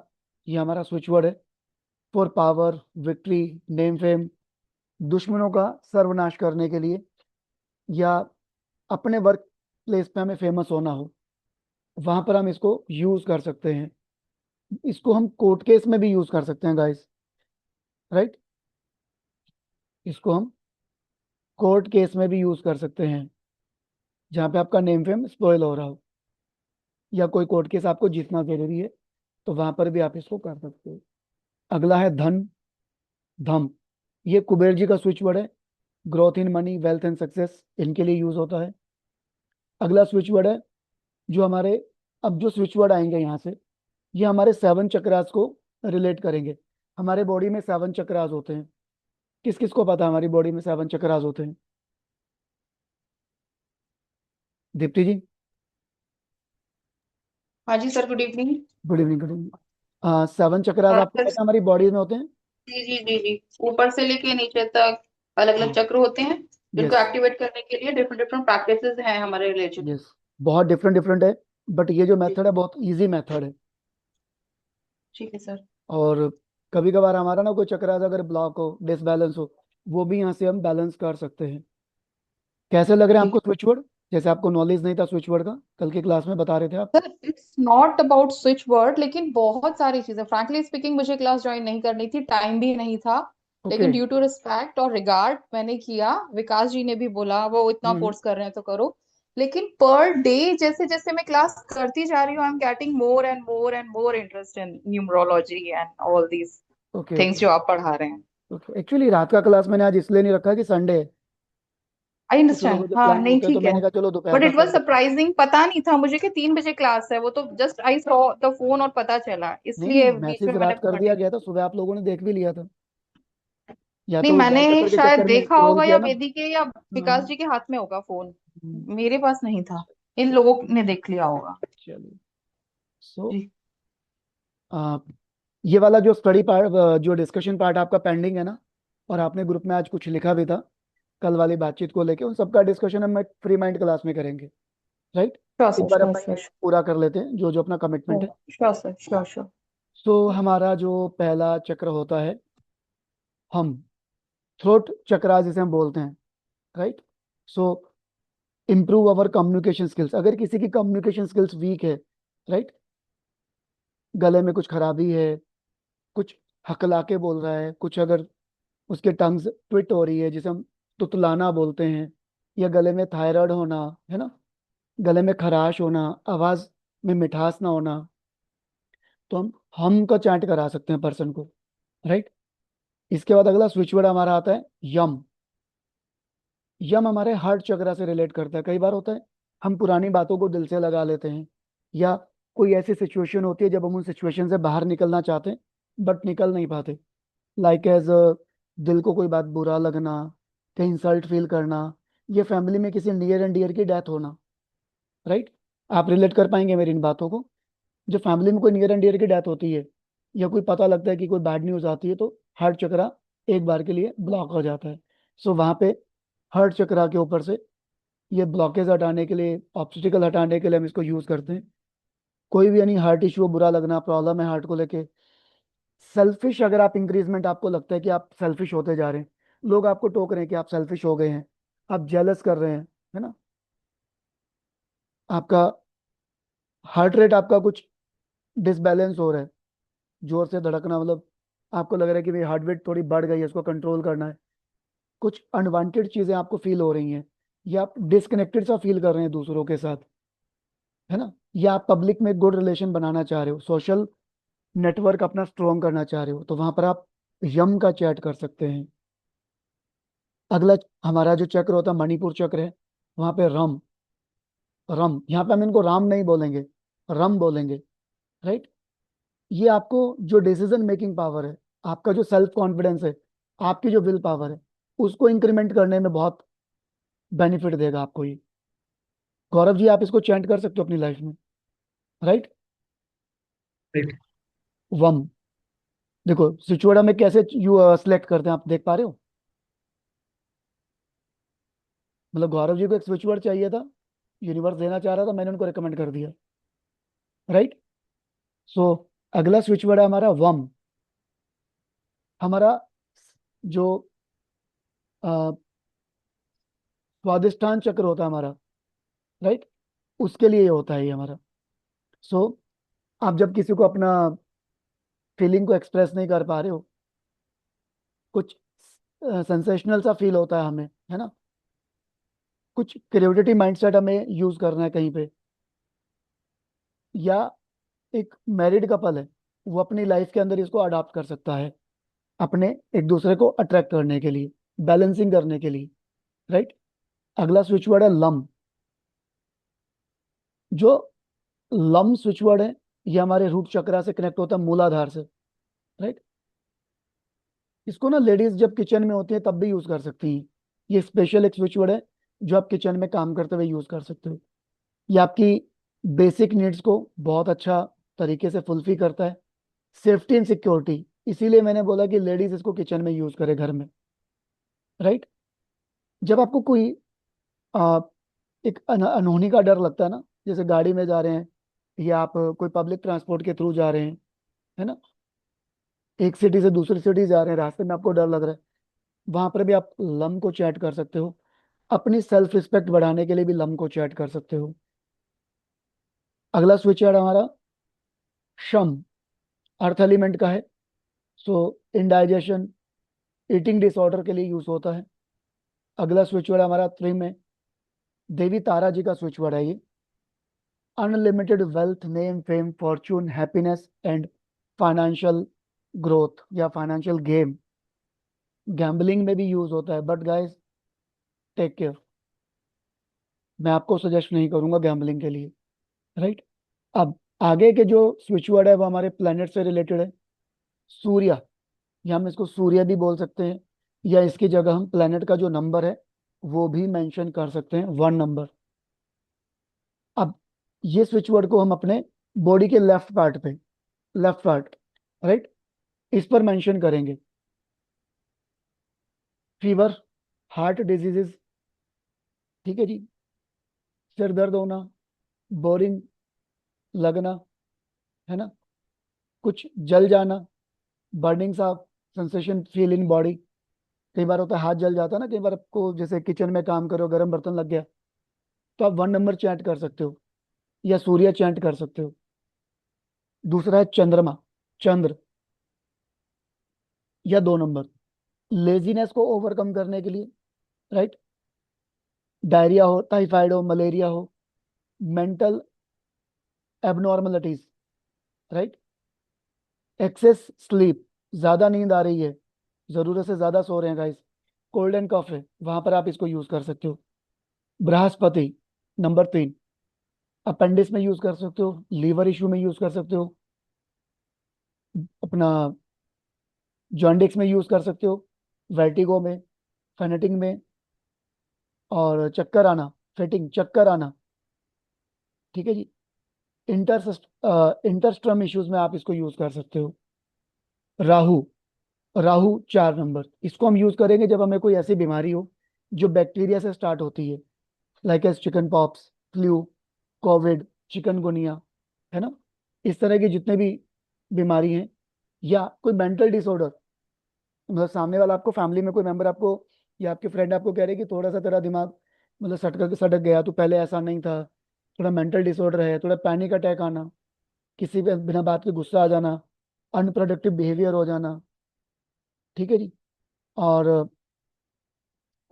ये हमारा स्विच वर्ड है। For power, victory, name fame, दुश्मनों का सर्वनाश करने के लिए, या अपने वर्क प्लेस पे हमें फेमस होना हो, वहां पर हम इसको यूज कर सकते हैं। इसको हम कोर्ट केस में भी यूज कर सकते हैं गाइस, राइट। इसको हम कोर्ट केस में भी यूज कर सकते हैं, जहाँ पे आपका नेम फेम स्पॉइल हो रहा हो, या कोई कोर्ट केस आपको जीतना जरूरी है, तो वहां पर भी आप इसको कर सकते हो। अगला है धन, धम, ये कुबेर जी का स्विच वर्ड है। Growth in money, wealth and success, इनके लिए यूज होता है। अगला स्विच वर्ड है जो हमारे, अब जो स्विच वर्ड आएंगे यहाँ से, ये हमारे 7 चक्रास को रिलेट करेंगे। हमारे बॉडी में 7 चक्रास होते हैं। किस किस को पता है हमारी बॉडी में 7 चक्रास होते हैं? दीप्ति जी। हाँ जी sir, good evening. Good evening, good evening. 7 chakras आपको सर, पता है हमारी बॉडी में होते हैं? जी जी जी जी, ऊपर से लेके नीचे तक अलग अलग चक्र होते हैं जिनको यस, एक्टिवेट करने के लिए डिफरेंट डिफरेंट प्रैक्टिसेस हैं हमारे रिलेटेड। यस, बहुत डिफरेंट डिफरेंट है, बट ये जो जी, मेथड है बहुत इजी मेथड है। ठीक है सर। और कभी कभार हमारा ना कोई चक्रास अगर ब्लॉक हो, डिसबैलेंस हो, वो भी यहाँ से हम बैलेंस कर सकते हैं। कैसे लग रहे हैं जी आपको स्विच वर्ड? जैसे आपको नॉलेज नहीं था स्विच वर्ड का, कल की क्लास में बता रहे थे आप। Sir, it's not about switch word, लेकिन बहुत सारी चीजें, फ्रैंकली स्पीकिंग, मुझे क्लास ज्वाइन नहीं करनी थी, टाइम भी नहीं था। ओके। लेकिन ड्यू टू रिस्पेक्ट और रिगार्ड मैंने किया। विकास जी ने भी बोला वो इतना हम्म। फोर्स कर रहे हैं तो करो। लेकिन पर डे जैसे जैसे मैं क्लास करती जा रही हूँ, I am getting more and more interest in numerology and all these okay, things okay, जो आप पढ़ा रहे हैं। ओके। एक्चुअली रात का क्लास मैंने आज इसलिए नहीं रखा कि संडे है। आई कुछ लोगों अंडरस्टैंड, के हाँ प्लान नहीं होते हैं, तो ठीक है। मैंने कहा चलो दोपहर बट का इट वाज कर देते हैं। सरप्राइजिंग, पता नहीं था मुझे कि 3 बजे क्लास है, वो तो just I saw the phone और पता चला, नहीं, नहीं, इसलिए बीच मैसेज में मैंने रात कर पढ़ दिया नहीं। गया था, सुबह आप लोगों ने देख भी लिया था। या नहीं, तो मैंने गाय चक्कर के शायद चक्कर में देखा स्क्रॉल होगा, किया या ना। वेदी के या विकास हाँ। जी के हाथ में होगा फोन। हम्म, मेरे पास नहीं था। इन लोगों ने देख लिया होगा। चलिए। सो जी ये वाला जो स्टडी पार्ट, जो डिस्कशन पार्ट आपका पेंडिंग है ना, और आपने ग्रुप में आज कुछ लिखा भी था कल वाली बातचीत को लेके, उन सबका डिस्कशन हम फ्री माइंड क्लास में करेंगे, राइट। श्योर एक सर, बार श्योर अपना सर, ये पूरा कर लेते हैं जो जो अपना कमिटमेंट है। Sure sir, sure sure. So हमारा जो पहला चक्र होता है, हम थ्रोट चक्रा जिसे हम बोलते हैं, राइट। सो इम्प्रूव अवर कम्युनिकेशन स्किल्स, अगर किसी की कम्युनिकेशन स्किल्स वीक है, राइट, गले में कुछ खराबी है, कुछ हकला के बोल रहा है, कुछ अगर उसके टंग्स ट्विट हो रही है जिसे हम तुतलाना बोलते हैं, या गले में थायराइड होना, है ना, गले में खराश होना, आवाज में मिठास ना होना, तो हम का चैंट करा सकते हैं पर्सन को, राइट। इसके बाद अगला स्विच वर्ड हमारा आता है यम। यम हमारे हार्ट चक्रा से रिलेट करता है। कई बार होता है हम पुरानी बातों को दिल से लगा लेते हैं, या कोई ऐसी सिचुएशन होती है जब हम उन सिचुएशन से बाहर निकलना चाहते हैं बट निकल नहीं पाते। लाइक एज दिल को कोई बात बुरा लगना, कहीं इंसल्ट फील करना, ये फैमिली में किसी नियर एंड डियर की डेथ होना, राइट। आप रिलेट कर पाएंगे मेरी इन बातों को। जब फैमिली में कोई नियर एंड डियर की डेथ होती है, या कोई पता लगता है कि कोई बैड न्यूज आती है, तो हार्ट चक्रा एक बार के लिए ब्लॉक हो जाता है। सो वहां पे हार्ट चक्रा के ऊपर से ये ब्लॉकेज हटाने के लिए, ऑब्स्टिकल हटाने के लिए हम इसको यूज करते हैं। कोई भी यानी हार्ट इशू, बुरा लगना, प्रॉब्लम है हार्ट को लेके, सेल्फिश, अगर आप इंक्रीजमेंट, आपको लगता है कि आप सेल्फिश होते जा रहे हैं, लोग आपको टोक रहे हैं कि आप सेल्फिश हो गए हैं, आप जेलस कर रहे हैं, है ना, आपका हार्ट रेट आपका कुछ डिसबैलेंस हो रहा है, जोर से धड़कना, मतलब आपको लग रहा है कि भाई हार्ट बीट थोड़ी बढ़ गई है, इसको कंट्रोल करना है, कुछ अनवांटेड चीजें आपको फील हो रही हैं, या आप डिस्कनेक्टेड सा फील कर रहे हैं दूसरों के साथ, है ना, या आप पब्लिक में गुड रिलेशन बनाना चाह रहे हो, सोशल नेटवर्क अपना स्ट्रॉन्ग करना चाह रहे हो, तो वहां पर आप यम का चैट कर सकते हैं। अगला हमारा जो चक्र होता है मणिपुर चक्र है, वहां पे रम, रम, यहाँ पे हम इनको राम नहीं बोलेंगे, रम बोलेंगे, राइट। ये आपको जो डिसीजन मेकिंग पावर है, आपका जो सेल्फ कॉन्फिडेंस है, आपकी जो विल पावर है, उसको इंक्रीमेंट करने में बहुत बेनिफिट देगा आपको ये। गौरव जी, आप इसको चैंट कर सकते हो अपनी लाइफ में, राइट। राइट। वम, देखो सिचुएडा में कैसे यू सिलेक्ट करते हैं, आप देख पा रहे हो? मतलब गौरव जी को एक स्विच वर्ड चाहिए था, यूनिवर्स देना चाह रहा था, मैंने उनको रिकमेंड कर दिया, राइट। सो अगला स्विच वर्ड है हमारा वम। हमारा जो अ, स्वादिष्टान चक्र होता है हमारा, राइट, उसके लिए ये होता है ये हमारा। सो आप जब किसी को अपना फीलिंग को एक्सप्रेस नहीं कर पा रहे हो, कुछ सेंसेशनल सा फील होता है हमें, है ना, कुछ क्रिएटिविटी माइंडसेट हमें यूज करना है कहीं पे, या एक मैरिड कपल है, वो अपनी लाइफ के अंदर इसको अडॉप्ट कर सकता है अपने एक दूसरे को अट्रैक्ट करने के लिए, बैलेंसिंग करने के लिए, राइट। अगला स्विच वर्ड है लम। जो लम स्विच वर्ड है, ये हमारे रूट चक्रा से कनेक्ट होता है, मूलाधार से, राइट। इसको ना लेडीज जब किचन में होती है तब भी यूज कर सकती हैं। ये स्पेशल एक स्विच वर्ड है जो आप किचन में काम करते हुए यूज कर सकते हो। ये आपकी बेसिक नीड्स को बहुत अच्छा तरीके से फुलफिल करता है, सेफ्टी एंड सिक्योरिटी, इसीलिए मैंने बोला कि लेडीज इसको किचन में यूज करे घर में, राइट। जब आपको कोई आ, एक अनहोनी का डर लगता है ना, जैसे गाड़ी में जा रहे हैं या आप कोई पब्लिक ट्रांसपोर्ट के थ्रू जा रहे हैं, है ना, एक सिटी से दूसरी सिटी जा रहे हैं, रास्ते में आपको डर लग रहा है, वहां पर भी आप लम को चैट कर सकते हो। अपनी सेल्फ रिस्पेक्ट बढ़ाने के लिए भी लम को चैट कर सकते हो। अगला स्विच है हमारा शम, अर्थ एलिमेंट का है। सो इंडाइजेशन, ईटिंग डिसऑर्डर के लिए यूज होता है। अगला स्विच वर्ड हमारा त्रिम है, देवी तारा जी का स्विच वर्ड है ये। Unlimited wealth, name, fame, Fortune, happiness and financial growth या फाइनेंशियल गेम, गैम्बलिंग में भी यूज होता है, बट गाइस टेक केयर, मैं आपको सजेस्ट नहीं करूंगा गैम्बलिंग के लिए, राइट। अब आगे के जो स्विच वर्ड है वो हमारे प्लेनेट से रिलेटेड है। सूर्य, या हम इसको सूर्य भी बोल सकते हैं, या इसकी जगह हम प्लेनेट का जो नंबर है वो भी मेंशन कर सकते हैं, 1 नंबर। अब ये स्विच वर्ड को हम अपने बॉडी के लेफ्ट पार्ट पे, लेफ्ट पार्ट, राइट, इस पर मेंशन करेंगे। फीवर, हार्ट डिजीजेस, ठीक है जी, सिर दर्द होना, बोरिंग लगना, है ना, कुछ जल जाना, बर्निंग सा सेंसेशन फील इन बॉडी। कई बार होता है हाथ जल जाता है ना, कई बार आपको जैसे किचन में काम करो, गर्म बर्तन लग गया, तो आप 1 नंबर चैंट कर सकते हो या सूर्य चैंट कर सकते हो। दूसरा है चंद्रमा, चंद्र, या 2 नंबर, लेजीनेस को ओवरकम करने के लिए, राइट। डायरिया हो, टाइफाइड हो, मलेरिया हो, mental abnormalities, right. Excess sleep, ज्यादा नींद आ रही है, जरूरत से ज्यादा सो रहे हैं गाइस, कोल्ड एंड कफ है, वहां पर आप इसको यूज कर सकते हो। बृहस्पति, नंबर 3, अपेंडिक्स में यूज कर सकते हो, लीवर इशू में यूज कर सकते हो, अपना जॉन्डिक्स में यूज कर सकते हो, वर्टिगो में, फेनेटिंग में, और चक्कर आना, फेटिंग, चक्कर आना, ठीक है जी। इंटरस्ट्रम इश्यूज में आप इसको यूज कर सकते हो। राहु, राहु 4 नंबर, इसको हम यूज करेंगे जब हमें कोई ऐसी बीमारी हो जो बैक्टीरिया से स्टार्ट होती है, like S chicken pox, flu, Covid, chikungunya, है ना, इस तरह की जितने भी बीमारी हैं, या कोई मेंटल डिसऑर्डर, मतलब सामने वाला आपको, फैमिली में कोई मेंबर आपको या आपके फ्रेंड आपको कह रहे कि थोड़ा सा तेरा दिमाग मतलब सटक गया, तो पहले ऐसा नहीं था, थोड़ा मेंटल डिसऑर्डर है, थोड़ा पैनिक अटैक आना, किसी पे बिना बात के गुस्सा आ जाना, अनप्रोडक्टिव बिहेवियर हो जाना, ठीक है जी। और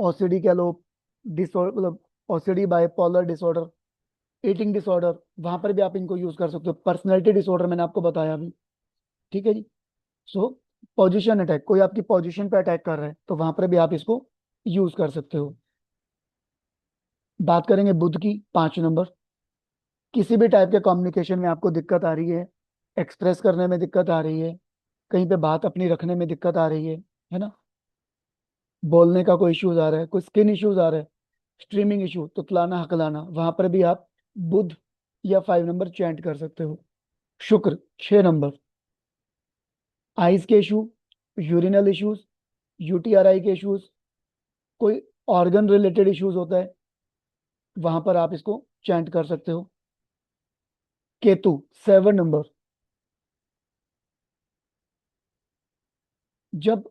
ओसीडी कह लो, डिसऑर्डर, मतलब OCD bipolar disorder, eating disorder, वहां पर भी आप इनको यूज कर सकते हो। पर्सनैलिटी डिसऑर्डर मैंने आपको बताया अभी, ठीक है जी। सो पोजीशन अटैक, कोई आपकी पोजीशन पे अटैक कर रहा है तो वहां पर भी आप इसको यूज कर सकते हो। बात करेंगे बुध की, 5 नंबर, किसी भी टाइप के कम्युनिकेशन में आपको दिक्कत आ रही है, एक्सप्रेस करने में दिक्कत आ रही है, कहीं पे बात अपनी रखने में दिक्कत आ रही है ना, बोलने का कोई इश्यूज आ रहा है, कोई स्किन इश्यूज आ रहा है, स्ट्रीमिंग इशू, तो तुतलाना हकलाना, वहां पर भी आप बुध या 5 नंबर चैंट कर सकते हो। शुक्र, 6 नंबर, आइज के इशू, यूरिनल इश्यूज, यूटीआरआई के इश्यूज, कोई ऑर्गन रिलेटेड इश्यूज होता है, वहां पर आप इसको चैंट कर सकते हो। केतु 7 नंबर, जब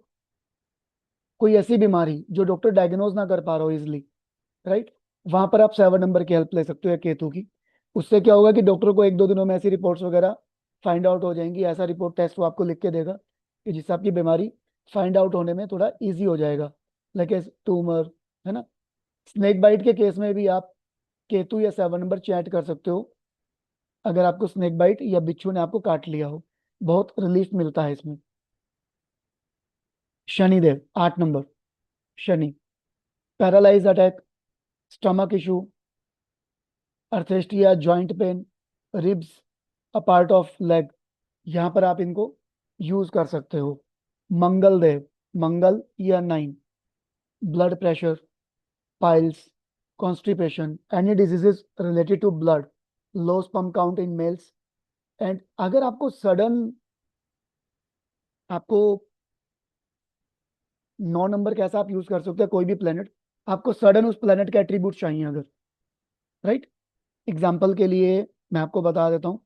कोई ऐसी बीमारी जो डॉक्टर डायग्नोज ना कर पा रहा हो इजिली, राइट, वहां पर आप 7 नंबर की हेल्प ले सकते हो या केतु की। उससे क्या होगा कि डॉक्टर को 1-2 दिनों में ऐसी रिपोर्ट्स वगैरह फाइंड आउट हो जाएंगी, ऐसा रिपोर्ट टेस्ट वो आपको लिख के देगा कि जिससे आपकी बीमारी फाइंड आउट होने में थोड़ा इजी हो जाएगा, लाइक ट्यूमर, है ना। स्नेक बाइट के केस में भी आप केतु या 7 नंबर चैट कर सकते हो, अगर आपको स्नेक बाइट या बिच्छू ने आपको काट लिया हो, बहुत रिलीफ मिलता है इसमें। Shanidev 8 number, Shani, paralyse attack, stomach issue, अर्थेस्टिया, joint pain, ribs, a part of leg, यहाँ पर आप इनको यूज कर सकते हो। मंगल देव, मंगल या 9, blood pressure, piles, constipation, any diseases related to blood, low sperm count in males. And अगर आपको सडन, आपको 9 नंबर कैसा आप यूज कर सकते हैं, कोई भी प्लेनेट, आपको सडन उस प्लेनेट के एट्रीब्यूट चाहिए अगर, राइट। एग्जाम्पल के लिए मैं आपको बता देता हूँ,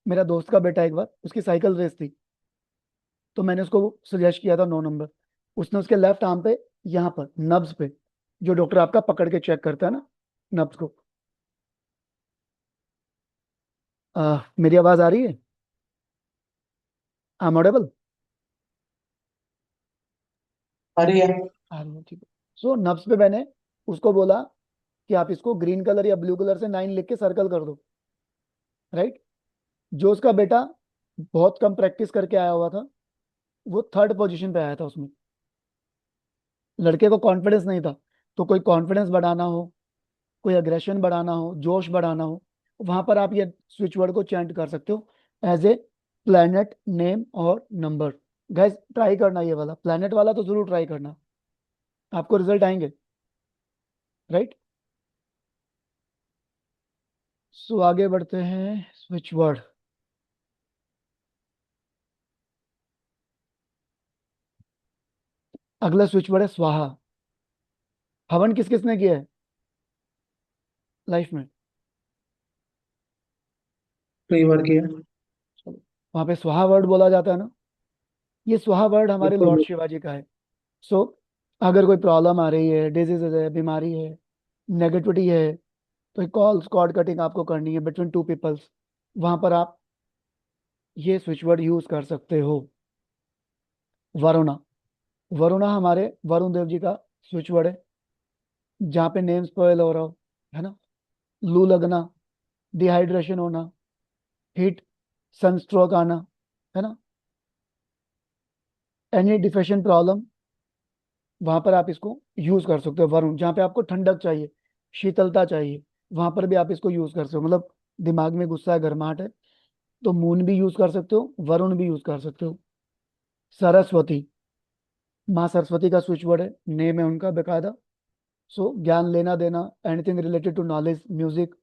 मेरा दोस्त का बेटा, एक बार उसकी साइकिल रेस थी, तो मैंने उसको सजेस्ट किया था 9 नंबर। उसने उसके लेफ्ट आर्म पे, यहाँ पर नब्स पे, जो डॉक्टर आपका पकड़ के चेक करता है ना नब्स को। मेरी आवाज आ रही है? I am audible? अरे यार, आ रही है, ठीक है। सो नब्स पे मैंने उसको बोला कि आप इसको ग्रीन कलर या ब्लू कलर से 9 लिख के सर्कल कर दो, राइट। जो उसका बेटा बहुत कम प्रैक्टिस करके आया हुआ था, वो 3rd पोजीशन पे आया था उसमें। लड़के को कॉन्फिडेंस नहीं था, तो कोई कॉन्फिडेंस बढ़ाना हो, कोई अग्रेशन बढ़ाना हो, जोश बढ़ाना हो, वहां पर आप ये स्विच वर्ड को चैंट कर सकते हो एज ए प्लेनेट नेम और नंबर। गाइस ट्राई करना, ये वाला प्लेनेट वाला तो जरूर ट्राई करना, आपको रिजल्ट आएंगे, राइट। सो आगे बढ़ते हैं, स्विच वर्ड। अगला स्विच वर्ड है स्वाहा। हवन किस किसने किया है लाइफ में? कई बार किया। चलो, वहां पे स्वाहा वर्ड बोला जाता है ना, ये स्वाहा वर्ड हमारे लॉर्ड बिल्कुल। शिवाजी का है। सो अगर कोई प्रॉब्लम आ रही है, डिजीज है, बीमारी है, नेगेटिविटी है, तो कॉल कॉर्ड कटिंग आपको करनी है बिटवीन 2 पीपल्स, वहां पर आप ये स्विच वर्ड यूज कर सकते हो। वरुणा, वरुणा हमारे वरुण देव जी का स्विच वर्ड है, जहाँ पे नेम स्पॉइल हो रहा हो, है ना, लू लगना, डिहाइड्रेशन होना, हीट, सनस्ट्रोक आना, है ना, एनी डिफेशन प्रॉब्लम, वहां पर आप इसको यूज कर सकते हो। वरुण, जहाँ पे आपको ठंडक चाहिए, शीतलता चाहिए, वहां पर भी आप इसको यूज कर सकते हो। मतलब दिमाग में गुस्सा है, गर्माहट है, तो मून भी यूज कर सकते हो, वरुण भी यूज कर सकते हो। सरस्वती, माँ सरस्वती का स्विच वर्ड है, नेम है उनका बेकायदा। सो ज्ञान लेना देना, anything related to knowledge, music,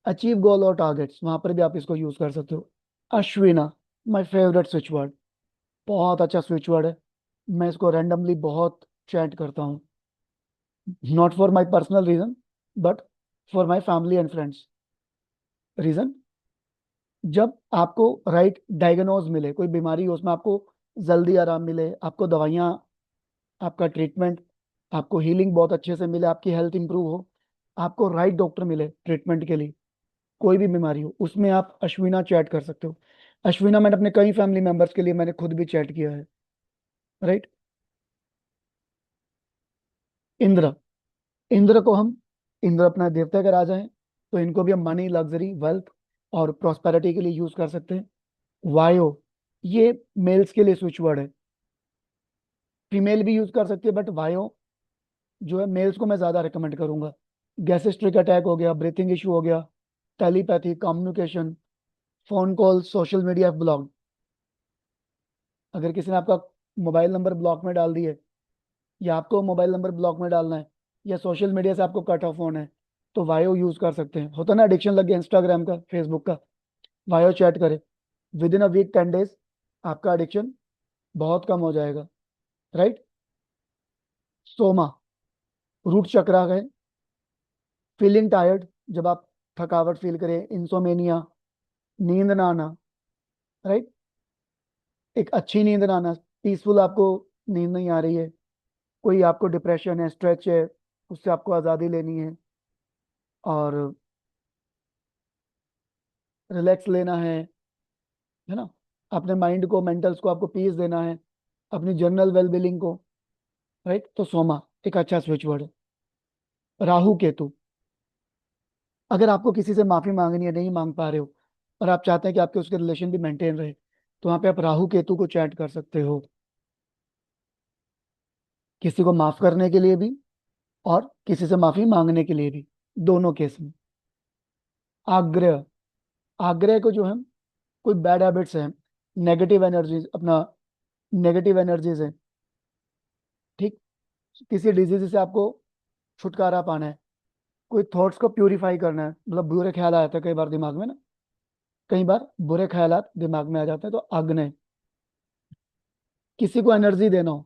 achieve goal और टारगेट्स, वहां पर भी आप इसको यूज कर सकते हो। अश्विना, माय फेवरेट स्विच वर्ड, बहुत अच्छा स्विच वर्ड है, मैं इसको रैंडमली बहुत चैट करता हूँ, not for my personal reason but for my family and friends. Reason, जब आपको राइट डायग्नोज मिले, कोई बीमारी हो, उसमें आपको जल्दी आराम मिले, आपको दवाइयाँ, आपका ट्रीटमेंट, आपको हीलिंग बहुत अच्छे से मिले, आपकी हेल्थ इंप्रूव हो, आपको राइट डॉक्टर मिले ट्रीटमेंट के लिए, कोई भी बीमारी हो, उसमें आप अश्विना चैट कर सकते हो। अश्विना मैंने अपने कई फैमिली मेंबर्स के लिए मैंने खुद भी चैट किया है, राइट। इंद्र, इंद्र को हम, इंद्र अपना देवता का राजा है, तो इनको भी हम मनी, लग्जरी, वेल्थ और प्रॉस्पेरिटी के लिए यूज कर सकते हैं। वायो, ये मेल्स के लिए स्विच वर्ड है, फीमेल भी यूज कर सकती है, बट वायो जो है मेल्स को मैं ज्यादा रिकमेंड करूंगा। गैस्ट्रिक अटैक हो गया, ब्रीथिंग इशू हो गया, telepathy, communication, phone call, social media block, अगर किसी ने आपका मोबाइल नंबर ब्लॉक में डाल दिए, या आपको मोबाइल नंबर ब्लॉक में डालना है, या सोशल मीडिया से आपको कट ऑफ होना है, तो वायो यूज कर सकते हैं। होता ना एडिक्शन लग गया इंस्टाग्राम का, फेसबुक का, वायो चैट करें, within a week 10 days आपका एडिक्शन बहुत कम हो जाएगा, राइट। सोमा, रूट चक्र है, फीलिंग टायर्ड, जब आप थकावट फील करें, इंसोमेनिया, नींद ना आना, राइट, एक अच्छी नींद ना आना, पीसफुल आपको नींद नहीं आ रही है, कोई आपको डिप्रेशन है, स्ट्रेच है, उससे आपको आज़ादी लेनी और रिलैक्स लेना है ना, अपने माइंड को, मेंटल्स को आपको पीस देना है, अपनी जनरल वेलबींग को, राइट, तो सोमा एक अच्छा स्विच वर्ड है। राहु केतु, अगर आपको किसी से माफी मांगनी है, नहीं मांग पा रहे हो और आप चाहते हैं कि आपके उसके रिलेशन भी मेंटेन रहे, तो वहां पे आप राहु केतु को चैट कर सकते हो, किसी को माफ करने के लिए भी और किसी से माफी मांगने के लिए भी, दोनों केस में। आग्रह, आग्रह को जो है, कोई बैड हैबिट्स है, नेगेटिव एनर्जीज, अपना नेगेटिव एनर्जीज है, ठीक, किसी डिजीज से आपको छुटकारा पाना है, कोई थॉट्स को प्यूरिफाई करना है, मतलब बुरे ख्याल आते हैं कई बार दिमाग में ना, कई बार बुरे ख्यालात दिमाग में आ जाते हैं, तो आग्नेय, किसी को एनर्जी देना हो,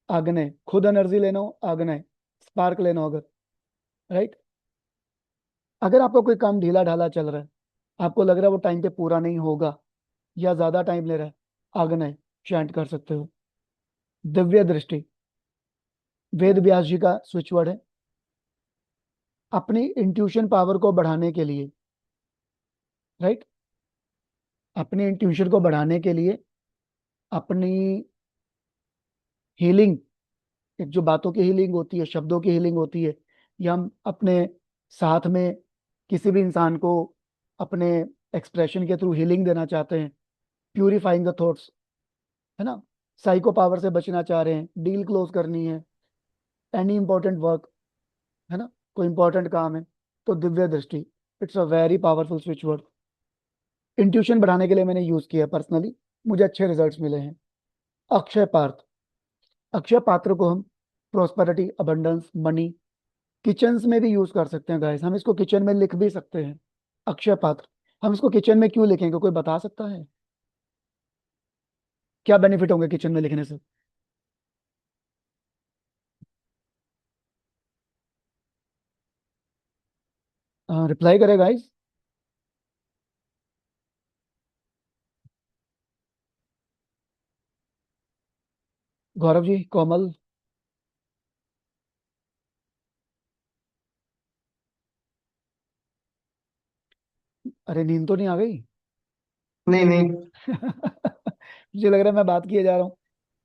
आग्नेय, खुद एनर्जी लेना हो, आग्नेय, स्पार्क लेना हो अगर, राइट, अगर आपका कोई काम ढीला ढाला चल रहा है, आपको लग रहा है वो टाइम पे पूरा नहीं होगा या ज्यादा टाइम ले रहा है, आग्नेय चैंट कर सकते हो। दिव्य दृष्टि, वेद व्यास जी का स्विच वर्ड है, अपनी इंट्यूशन पावर को बढ़ाने के लिए, राइट, अपनी इंट्यूशन को बढ़ाने के लिए, अपनी हीलिंग, एक जो बातों की हीलिंग होती है, शब्दों की हीलिंग होती है, या हम अपने साथ में किसी भी इंसान को अपने एक्सप्रेशन के थ्रू हीलिंग देना चाहते हैं, प्यूरिफाइंग द थॉट्स, है ना, साइको पावर से बचना चाह रहे हैं, डील क्लोज करनी है, एनी इंपॉर्टेंट वर्क, है ना, कोई इंपॉर्टेंट काम है, तो दिव्य दृष्टि, it's a very powerful switch word. Intuition बढ़ाने के लिए मैंने यूज किया पर्सनली, मुझे अच्छे रिजल्ट्स मिले हैं। अक्षय पात्र, अक्षय पात्र को हम प्रोस्पेरिटी, अबंडेंस, मनी, किचन्स में भी यूज कर सकते हैं गाइस, हम इसको किचन में लिख भी सकते हैं, अक्षय पात्र। हम इसको किचन में क्यों लिखेंगे, कोई बता सकता है क्या बेनिफिट होंगे किचन में लिखने से? रिप्लाई करे गाइस। गौरव जी, कोमल, अरे नींद तो नहीं आ गई? नहीं नहीं। मुझे लग रहा है मैं बात किए जा रहा हूँ,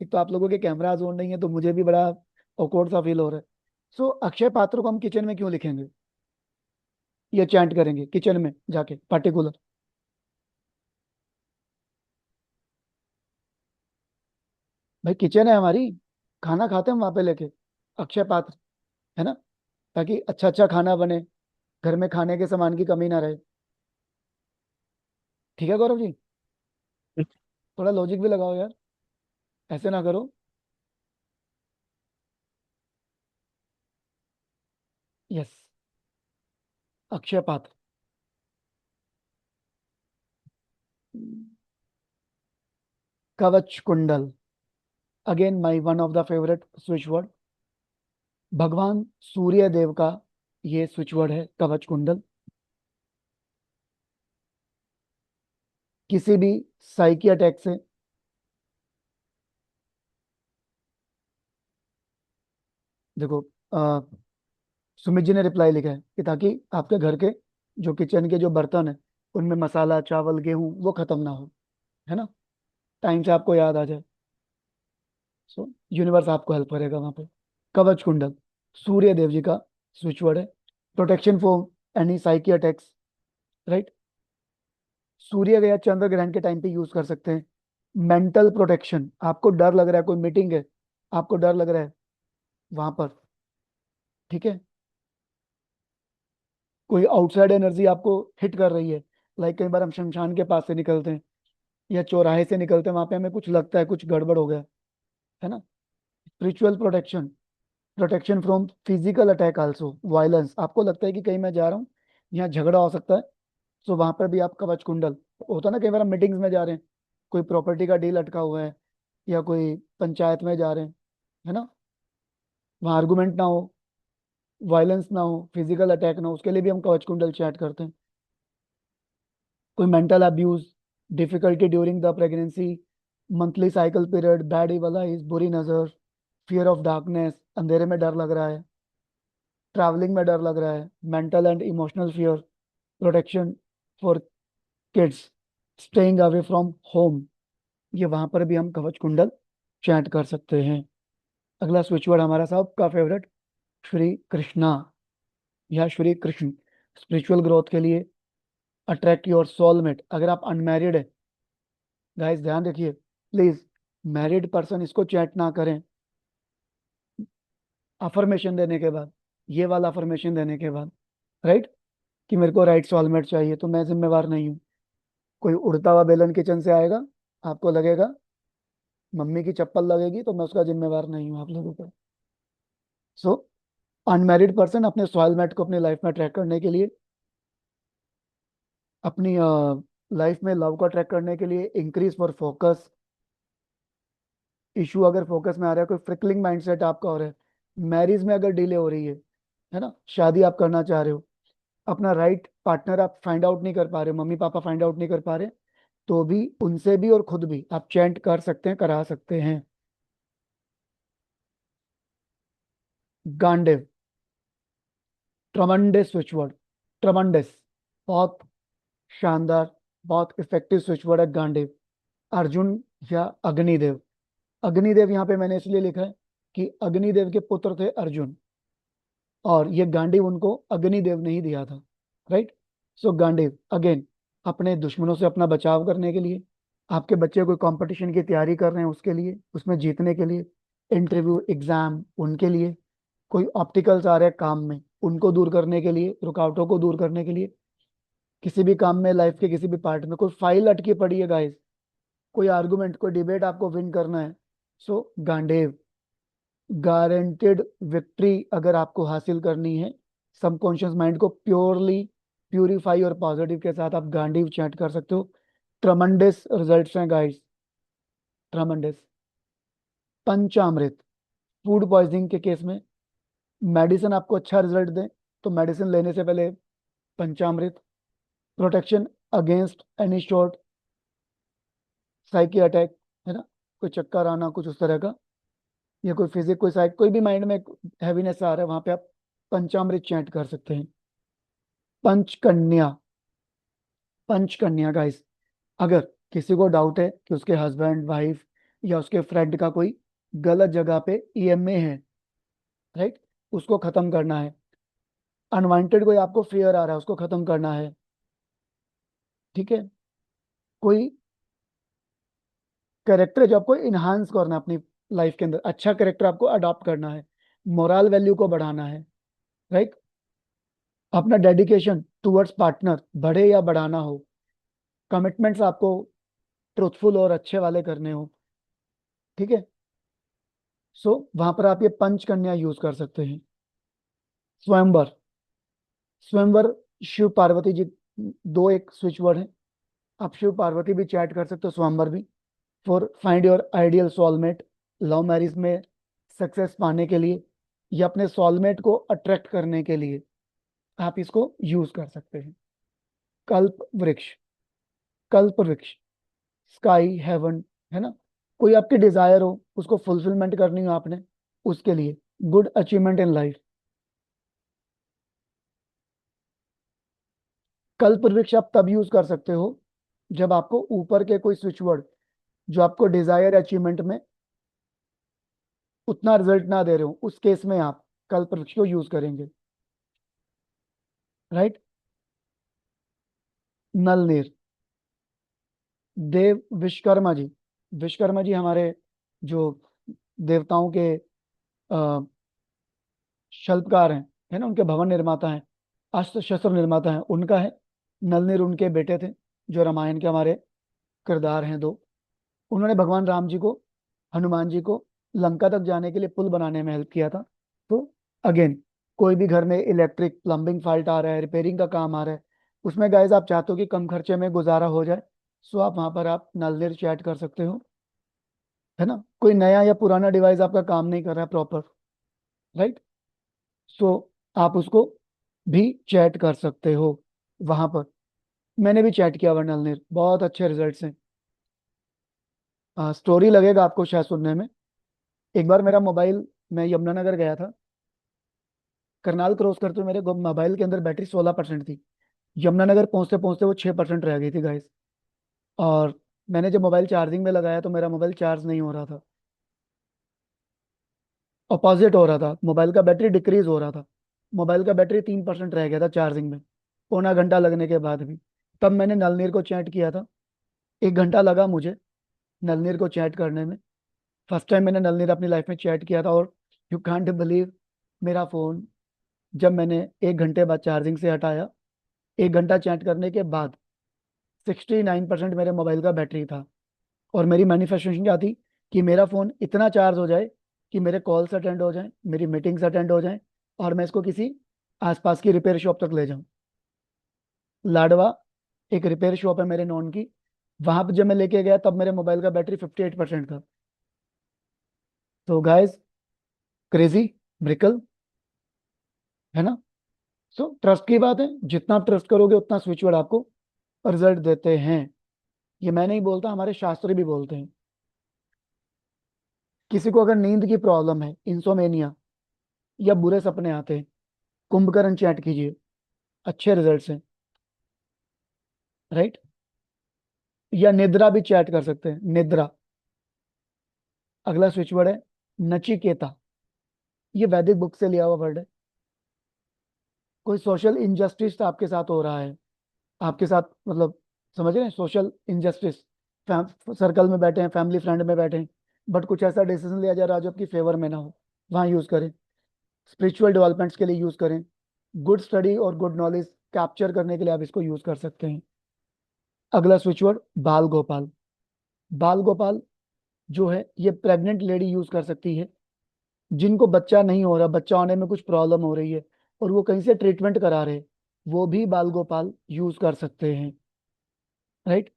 एक तो आप लोगों के कैमराज ऑन नहीं है, तो मुझे भी बड़ा awkward सा फील हो रहा है। सो अक्षय पात्र को हम किचन में क्यों लिखेंगे, ये चैंट करेंगे किचन में जाके पर्टिकुलर? भाई किचन है हमारी, खाना खाते हैं हम वहां पे लेके, अक्षय पात्र, है ना, ताकि अच्छा अच्छा खाना बने, घर में खाने के सामान की कमी ना रहे। ठीक है गौरव जी, थोड़ा लॉजिक भी लगाओ यार, ऐसे ना करो। यस, अक्षय पात्र। कवच कुंडल, again my one of the favourite switch word, भगवान सूर्य देव का ये स्विच वर्ड है, कवच कुंडल। किसी भी साइकी अटैक से, देखो, सुमित जी ने रिप्लाई लिखा है कि ताकि आपके घर के जो किचन के जो बर्तन है, उनमें मसाला, चावल, गेहूं वो खत्म ना हो, है ना, टाइम से आपको याद आ जाए, सो यूनिवर्स आपको हेल्प करेगा वहां पे। कवच कुंडल सूर्य देव जी का स्विच वर्ड है, protection for any psychic attacks, right, Surya या चंद्र ग्रहण के टाइम पे यूज कर सकते हैं। मेंटल प्रोटेक्शन, आपको डर लग रहा है, कोई मीटिंग है, आपको डर लग रहा है वहां पर, ठीक है, कोई आउटसाइड एनर्जी आपको हिट कर रही है, लाइक कई बार हम शमशान के पास से निकलते हैं या चौराहे से निकलते हैं, वहां पे हमें कुछ लगता है कुछ गड़बड़ हो गया, है ना, spiritual protection, protection from physical attack also, violence, आपको लगता है कि कहीं मैं जा रहा हूँ यहाँ झगड़ा हो सकता है, सो वहां पर भी आप कवच कुंडल, होता है ना कई बार हम मीटिंग्स में जा रहे हैं, कोई प्रॉपर्टी का डील अटका हुआ है या कोई पंचायत में जा रहे हैं, है ना, वहां आर्गुमेंट ना हो, वायलेंस ना हो, फिजिकल अटैक ना हो, उसके लिए भी हम कवच कुंडल चैंट करते हैं। कोई mental abuse, difficulty during the pregnancy, monthly cycle period, bad evil eyes, बुरी नजर, फियर ऑफ डार्कनेस, अंधेरे में डर लग रहा है, ट्रैवलिंग में डर लग रहा है, mental and emotional fear, protection for kids, staying away from home, ये वहां पर भी हम कवच कुंडल चैंट कर सकते हैं। अगला स्विच वर्ड हमारा सबका फेवरेट, श्री कृष्णा या श्री कृष्ण, स्पिरिचुअल ग्रोथ के लिए, अट्रैक्ट योर सोलमेट। अगर आप अनमैरिड है, गाइस ध्यान रखिए प्लीज, मैरिड पर्सन इसको चैट ना करें अफर्मेशन देने के बाद, ये वाला अफर्मेशन देने के बाद, राइट, कि मेरे को राइट सोलमेट चाहिए, तो मैं जिम्मेवार नहीं हूँ। कोई उड़ता हुआ बेलन किचन से आएगा, आपको लगेगा मम्मी की चप्पल लगेगी, तो मैं उसका जिम्मेवार नहीं हूँ आप लोगों का। सो अनमैरिड पर्सन अपने सोलमेट को अपनी लाइफ में ट्रैक करने के लिए, अपनी लाइफ में लव को ट्रैक करने के लिए, इंक्रीज फॉर फोकस, इशू अगर फोकस में आ रहा है, कोई फ्रिकलिंग माइंडसेट आपका हो रहा है, मैरिज में अगर डिले हो रही है ना, शादी आप करना चाह रहे हो, अपना राइट पार्टनर आप फाइंड आउट नहीं कर पा रहे हो, मम्मी पापा फाइंड आउट नहीं कर पा रहे, तो भी उनसे भी और खुद भी आप चैंट कर सकते हैं, करा सकते हैं। गांडेव, ट्रमंडस स्विच वर्ड, ट्रमंडस, बहुत शानदार, बहुत इफेक्टिव स्विच वर्ड है गांडेव। अर्जुन या अग्निदेव, अग्निदेव यहाँ पे मैंने इसलिए लिखा है कि अग्निदेव के पुत्र थे अर्जुन, और ये गांडीव उनको अग्निदेव ने ही दिया था, राइट। सो गांडीव अगेन, अपने दुश्मनों से अपना बचाव करने के लिए, आपके बच्चे कोई कंपटीशन की तैयारी कर रहे हैं उसके लिए, उसमें जीतने के लिए, इंटरव्यू एग्जाम उनके लिए, कोई ऑब्स्टिकल्स आ रहे हैं काम में उनको दूर करने के लिए, रुकावटों को दूर करने के लिए, किसी भी काम में लाइफ के किसी भी पार्ट में कोई फाइल अटकी पड़ी है गाइस, कोई आर्गुमेंट कोई डिबेट आपको विन करना है, सो गांडेव, गारंटेड विक्ट्री अगर आपको हासिल करनी है, सबकॉन्शियस माइंड को प्योरली प्यूरिफाई और पॉजिटिव के साथ आप गांडीव चैंट कर सकते हो। ट्रमंडस रिजल्ट्स हैं गाइस, ट्रमंडस। पंचामृत, फूड पॉइजनिंग के केस में, मेडिसिन आपको अच्छा रिजल्ट दे तो मेडिसिन लेने से पहले पंचामृत, protection against any short psychic attack, है ना, कोई चक्कर आना कुछ उस तरह का, या कोई फिजिक कोई साइक कोई भी माइंड में हैवीनेस आ रहा है, वहां पे आप पंचामृत चैंट कर सकते हैं। पंचकन्या, पंचकन्या गाइस, अगर किसी को डाउट है कि उसके हस्बैंड वाइफ या उसके फ्रेंड का कोई गलत जगह पे ईएमए है, राइट, उसको खत्म करना है, अनवांटेड कोई आपको फियर आ रहा है उसको खत्म करना है, ठीक है, कोई कैरेक्टर जो आपको इनहांस करना है अपनी लाइफ के अंदर, अच्छा कैरेक्टर आपको अडॉप्ट करना है, मोरल वैल्यू को बढ़ाना है, राइट, अपना डेडिकेशन टुवर्ड्स पार्टनर बढ़े या बढ़ाना हो, कमिटमेंट्स आपको ट्रुथफुल और अच्छे वाले करने हो, ठीक है। सो वहां पर आप ये पंचकन्या यूज कर सकते हैं। स्वयंवर, स्वयंवर, शिव पार्वती जी, दो एक स्विच वर्ड है, आप शिव पार्वती भी चैट कर सकते हो, स्वयंवर भी, for find your ideal soulmate, love marriage में सक्सेस पाने के लिए या अपने सोलमेट को अट्रैक्ट करने के लिए आप इसको यूज कर सकते हैं। कल्प वृक्ष, कल्प वृक्ष, स्काई हेवन, है ना, कोई आपकी डिजायर हो उसको फुलफिलमेंट करनी हो आपने, उसके लिए गुड अचीवमेंट इन लाइफ। कल्प वृक्ष आप तब यूज कर सकते हो जब आपको ऊपर के कोई स्विच वर्ड जो आपको डिजायर अचीवमेंट में उतना रिजल्ट ना दे रहे हो, उस केस में आप कल्प वृक्ष को यूज करेंगे, राइट। नलनीर, देव विश्वकर्मा जी, विश्वकर्मा जी हमारे जो देवताओं के शिल्पकार हैं, है ना, उनके भवन निर्माता हैं, अस्त्र शस्त्र निर्माता हैं, उनका है। नलनीर उनके बेटे थे, जो रामायण के हमारे किरदार हैं दो। उन्होंने भगवान राम जी को, हनुमान जी को लंका तक जाने के लिए पुल बनाने में हेल्प किया था। तो अगेन, कोई भी घर में इलेक्ट्रिक प्लम्बिंग फॉल्ट आ रहा है, रिपेयरिंग का काम आ रहा है, उसमें गाइस आप चाहते हो कि कम खर्चे में गुजारा हो जाए, सो आप वहां पर आप नलनीर चैट कर सकते हो, है ना, कोई नया या पुराना डिवाइस आपका काम नहीं कर रहा है प्रॉपर, राइट। सो आप उसको भी चैट कर सकते हो वहां पर। मैंने भी चैट किया हुआ नलनीर, बहुत अच्छे रिजल्ट्स हैं। स्टोरी लगेगा आपको शायद सुनने में। एक बार मेरा मोबाइल, मैं यमुनानगर गया था, करनाल क्रॉस करते हुए मेरे मोबाइल के अंदर बैटरी 16% थी। यमुनानगर पहुंचते पहुंचते वो 6% रह गई थी गाइस। और मैंने जब मोबाइल चार्जिंग में लगाया तो मेरा मोबाइल चार्ज नहीं हो रहा था, अपोजिट हो रहा था, मोबाइल का बैटरी डिक्रीज हो रहा था। मोबाइल का बैटरी 3% रह गया था चार्जिंग में, पौना घंटा लगने के बाद भी। तब मैंने नलनीर को चैट किया था। 1 घंटा लगा मुझे नलनीर को चैट करने में। फर्स्ट टाइम मैंने नलनीर अपनी लाइफ में चैट किया था। और यू कांट बिलीव, मेरा फोन जब मैंने 1 घंटे बाद चार्जिंग से हटाया, 1 घंटा चैट करने के बाद 69% मेरे मोबाइल का बैटरी था। और मेरी मैनिफेस्टेशन क्या थी कि मेरा फोन इतना चार्ज हो जाए कि मेरे कॉल्स अटेंड हो जाएं, मेरी मीटिंग्स अटेंड हो जाएं, और मैं इसको किसी आसपास की रिपेयर शॉप तक ले जाऊं। लाडवा एक रिपेयर शॉप है मेरे नॉन की, वहां पर जब मैं लेके गया तब मेरे मोबाइल का बैटरी 58% था। तो गाइस, क्रेजी ब्रिकल, है ना। सो ट्रस्ट की बात है, जितना आप ट्रस्ट करोगे उतना स्विच वर्ड आपको रिजल्ट देते हैं। ये मैं नहीं बोलता, हमारे शास्त्र भी बोलते हैं। किसी को अगर नींद की प्रॉब्लम है, इंसोमेनिया, या बुरे सपने आते हैं, कुंभकर्ण चैट कीजिए, अच्छे रिजल्ट्स हैं। राइट। या निद्रा भी चैट कर सकते हैं, निद्रा। अगला स्विच वर्ड है नचिकेता। ये वैदिक बुक से लिया हुआ वर्ड है। कोई सोशल इंजस्टिस आपके साथ हो रहा है, आपके साथ मतलब, समझ रहे हैं, सोशल इंजस्टिस। सर्कल में बैठे हैं, फैमिली फ्रेंड में बैठे हैं, बट कुछ ऐसा डिसीजन लिया जा रहा है जो आपकी फेवर में ना हो, वहां यूज करें। स्पिरिचुअल डेवलपमेंट्स के लिए यूज करें। गुड स्टडी और गुड नॉलेज कैप्चर करने के लिए आप इसको यूज कर सकते हैं। अगला स्विच वर्ड बाल गोपाल। बाल गोपाल जो है ये प्रेग्नेंट लेडी यूज कर सकती है, जिनको बच्चा नहीं हो रहा, बच्चा होने में कुछ प्रॉब्लम हो रही है और वो कहीं से ट्रीटमेंट करा रहे, वो भी बाल गोपाल यूज कर सकते हैं। राइट।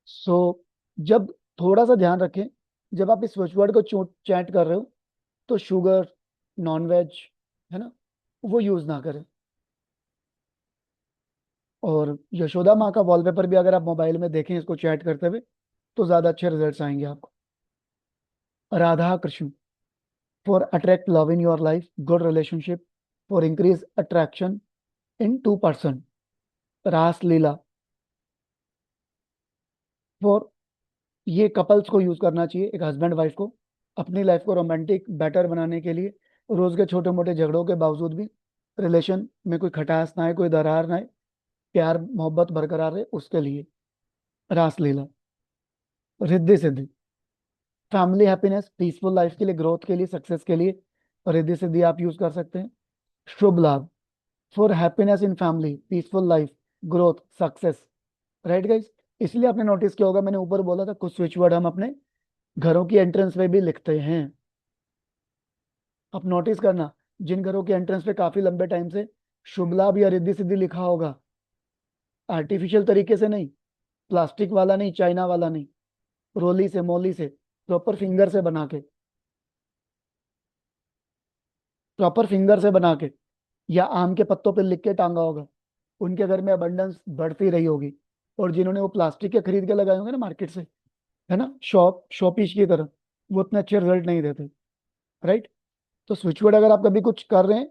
सो जब, थोड़ा सा ध्यान रखें, जब आप इस स्विच वर्ड को चैट कर रहे हो तो शुगर, नॉनवेज, है ना, वो यूज ना करें। और यशोदा माँ का वॉलपेपर भी अगर आप मोबाइल में देखें इसको चैट करते हुए तो ज्यादा अच्छे रिजल्ट्स आएंगे आपको। Radha Krishna, for attract love in your life, good relationship, for increase attraction in 2%। रास लीला, फॉर, ये कपल्स को यूज करना चाहिए, एक हस्बैंड वाइफ को अपनी लाइफ को रोमांटिक बेटर बनाने के लिए। रोज के छोटे मोटे झगड़ों के बावजूद भी रिलेशन में कोई खटास ना आए, कोई दरार ना आए, प्यार मोहब्बत बरकरार रहे, उसके लिए रासलीला। Riddhi Siddhi, family happiness, peaceful life के लिए, ग्रोथ के लिए, सक्सेस के लिए रिद्धि सिद्धि आप यूज कर सकते हैं। शुभ लाभ, for happiness in family, peaceful life, growth, success. Right guys. इसलिए आपने नोटिस किया होगा, मैंने ऊपर बोला था कुछ स्विच वर्ड हम अपने घरों की एंट्रेंस पे भी लिखते हैं। आप नोटिस करना, जिन घरों के एंट्रेंस पे काफी लंबे टाइम से शुभ लाभ या रिद्धि सिद्धि लिखा होगा, आर्टिफिशियल तरीके से नहीं, प्लास्टिक वाला नहीं, चाइना वाला नहीं, रोली से, मोली से, प्रॉपर फिंगर से बना के, प्रॉपर फिंगर से बना के, या आम के पत्तों पे लिख के टांगा होगा, उनके घर में अबंडेंस बढ़ती रही होगी। और जिन्होंने वो प्लास्टिक के खरीद के लगाए होंगे ना मार्केट से, है ना, शॉपीश की तरह, वो उतने अच्छे रिजल्ट नहीं देते। राइट। तो स्विच वर्ड अगर आप कभी कुछ कर रहे हैं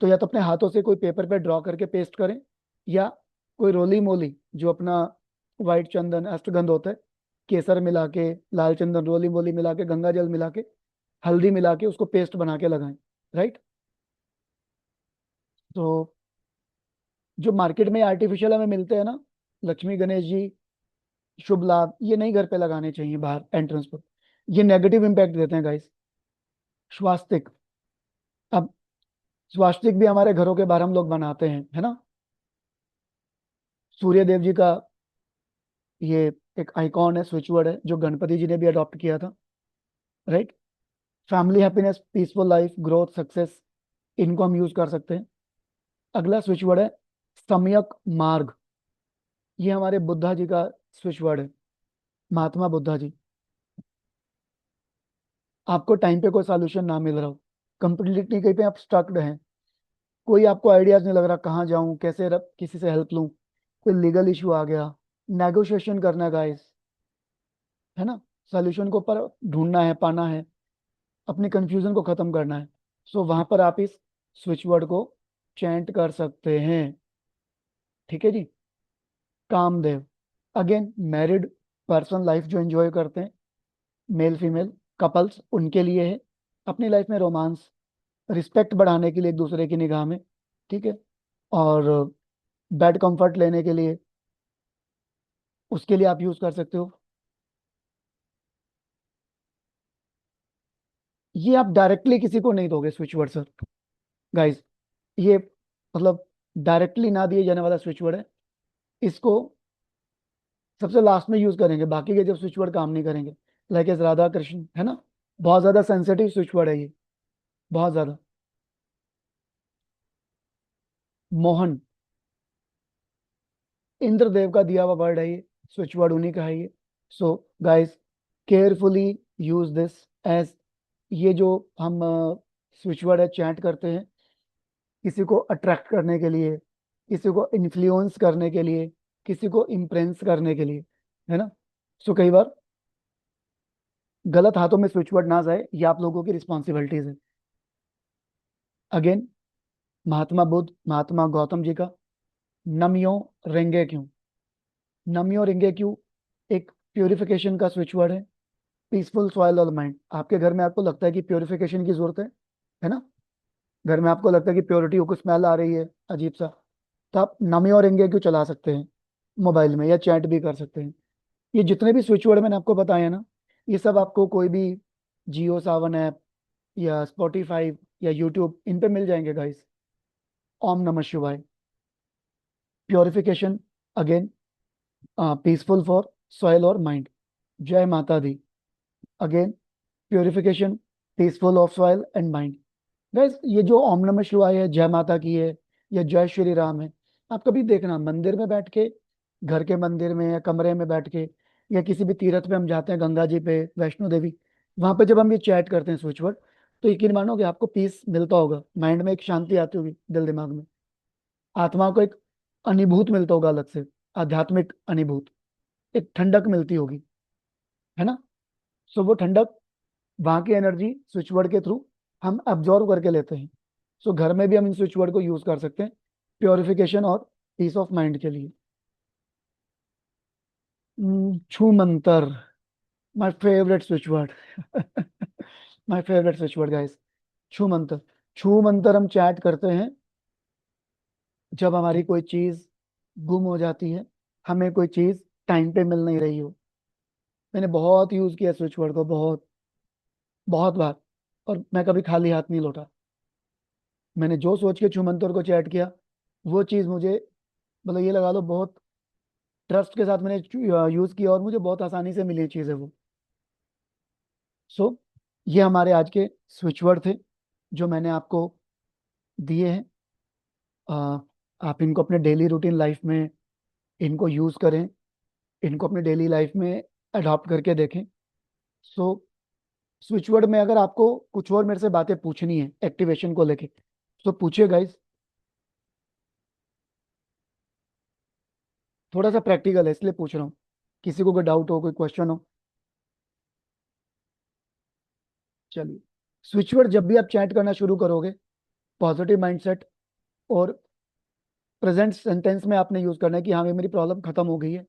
तो या तो अपने हाथों से कोई पेपर पे ड्रॉ करके पेस्ट करें, या कोई रोली मोली जो अपना वाइट चंदन अष्टगंध होता है, केसर मिला के, लाल चंदन, रोली मोली मिला के, गंगा जल मिला के, हल्दी मिला के उसको पेस्ट बना के लगाएं। राइट। तो जो मार्केट में आर्टिफिशियल हमें मिलते हैं ना, लक्ष्मी गणेश जी, शुभ लाभ, ये नहीं घर पे लगाने चाहिए बाहर एंट्रेंस पर, ये नेगेटिव इंपैक्ट देते हैं गाइस। स्वास्तिक, अब स्वास्तिक भी हमारे घरों के बाहर हम लोग बनाते हैं, है ना। सूर्य देव जी का ये एक आइकॉन है, स्विच वर्ड है, जो गणपति जी ने भी अडॉप्ट किया था। Right. Family happiness, peaceful life, growth, success, इनको हम यूज कर सकते हैं। अगला स्विच वर्ड है सम्यक मार्ग। ये हमारे बुद्धा जी का स्विच वर्ड है, महात्मा बुद्धा जी। आपको टाइम पे कोई सॉल्यूशन ना मिल रहा हो, कंप्लीटली कहीं पे आप स्टक्ड हैं, कोई आपको आइडियाज नहीं लग रहा कहाँ जाऊं, कैसे किसी से हेल्प लूं, कोई लीगल इशू आ गया, नेगोशिएशन करना गाइस, है ना, सोल्यूशन को पर ढूंढना है, पाना है, अपनी कंफ्यूजन को खत्म करना है। सो वहां पर आप इस स्विच वर्ड को चैंट कर सकते हैं। ठीक है जी। Kamdev, again married person life जो एंजॉय करते हैं, मेल फीमेल कपल्स, उनके लिए है, अपनी लाइफ में रोमांस, रिस्पेक्ट बढ़ाने के लिए एक दूसरे की निगाह में। ठीक है। और बेड कंफर्ट लेने के लिए, उसके लिए आप यूज कर सकते हो। ये आप डायरेक्टली किसी को नहीं दोगे स्विच वर्ड सर, गाइस, ये मतलब डायरेक्टली ना दिए जाने वाला स्विच वर्ड है। इसको सबसे लास्ट में यूज करेंगे, बाकी के जब स्विच वर्ड काम नहीं करेंगे, लाइक एस राधा कृष्ण, है ना, बहुत ज्यादा सेंसिटिव स्विच वर्ड है ये, बहुत ज्यादा। मोहन, इंद्रदेव का दिया हुआ वर्ड है ये, स्विच वर्ड उन्हीं का है ये। So guys, carefully use this as, ये जो हम स्विच वर्ड है चैंट करते हैं किसी को अट्रैक्ट करने के लिए, किसी को इन्फ्लुएंस करने के लिए, किसी को इम्प्रेस करने के लिए, है ना। सो कई बार गलत हाथों में स्विच वर्ड ना जाए, ये आप लोगों की रिस्पॉन्सिबिलिटीज है। अगेन, महात्मा बुद्ध, महात्मा गौतम जी का नमयो रेंगे क्यों, नमयो रेंगे क्यों एक प्योरिफिकेशन का स्विच वर्ड है। पीसफुल सॉइल और माइंड, आपके घर में आपको लगता है कि प्योरिफिकेशन की जरूरत है ना, घर में आपको लगता है कि प्योरिटी को स्मेल आ रही है अजीब सा, तो आप नमयो रेंगे क्यों चला सकते हैं मोबाइल में, या चैट भी कर सकते हैं। ये जितने भी स्विच वर्ड मैंने आपको बताए हैं ना, ये सब आपको कोई भी जियो सावन ऐप या स्पॉटिफाई या यूट्यूब, इन पे मिल जाएंगे गाइस। ओम नमः शिवाय, purification, again peaceful for soul और माइंड, जय माता दी, again purification, peaceful of soul and mind. Guys, ये जो ओम नमः शिवाय है, जय माता की है, या जय श्री राम है, आप कभी देखना मंदिर में बैठ के, घर के मंदिर में या कमरे में बैठ के, या किसी भी तीर्थ पे हम जाते हैं, गंगा जी पे, वैष्णो देवी, वहां पे जब हम ये चैट करते हैं स्विच वर्ड, तो यकीन मानोगे आपको पीस मिलता होगा, माइंड में एक शांति आती होगी, दिल दिमाग में, आत्मा को एक अनुभूत मिलता होगा अलग से, आध्यात्मिक अनुभूत, एक ठंडक मिलती होगी, है ना। सो वो ठंडक, वहां की एनर्जी स्विच वर्ड के थ्रू हम अब्जॉर्व करके लेते हैं। सो घर में भी हम इन स्विच वर्ड को यूज कर सकते हैं प्योरिफिकेशन और पीस ऑफ माइंड के लिए। छू Mantar, my favourite switch word, my favourite switch word guys, छू मंतर। छू मंतर हम चैट करते हैं जब हमारी कोई चीज गुम हो जाती है, हमें कोई चीज टाइम पे मिल नहीं रही हो। मैंने बहुत यूज किया स्विच वर्ड को, बहुत बहुत बार, और मैं कभी खाली हाथ नहीं लौटा। मैंने जो सोच के छू मंतर को चैट किया, वो चीज मुझे, मतलब ये लगा लो बहुत ट्रस्ट के साथ मैंने यूज किया, और मुझे बहुत आसानी से मिली चीजें वो। सो ये हमारे आज के स्विच वर्ड थे जो मैंने आपको दिए हैं। अ, आप इनको अपने डेली रूटीन लाइफ में इनको यूज करें, इनको अपने डेली लाइफ में अडॉप्ट करके देखें। सो स्विच वर्ड में अगर आपको कुछ और मेरे से बातें पूछनी है एक्टिवेशन को लेके, तो पूछिए गाइस, थोड़ा सा प्रैक्टिकल है इसलिए पूछ रहा हूँ, किसी को कोई डाउट हो, कोई क्वेश्चन हो। चलिए, स्विच वर्ड जब भी आप चैट करना शुरू करोगे, पॉजिटिव माइंडसेट और प्रेजेंट सेंटेंस में आपने यूज करना है कि हाँ, ये मेरी प्रॉब्लम खत्म हो गई है।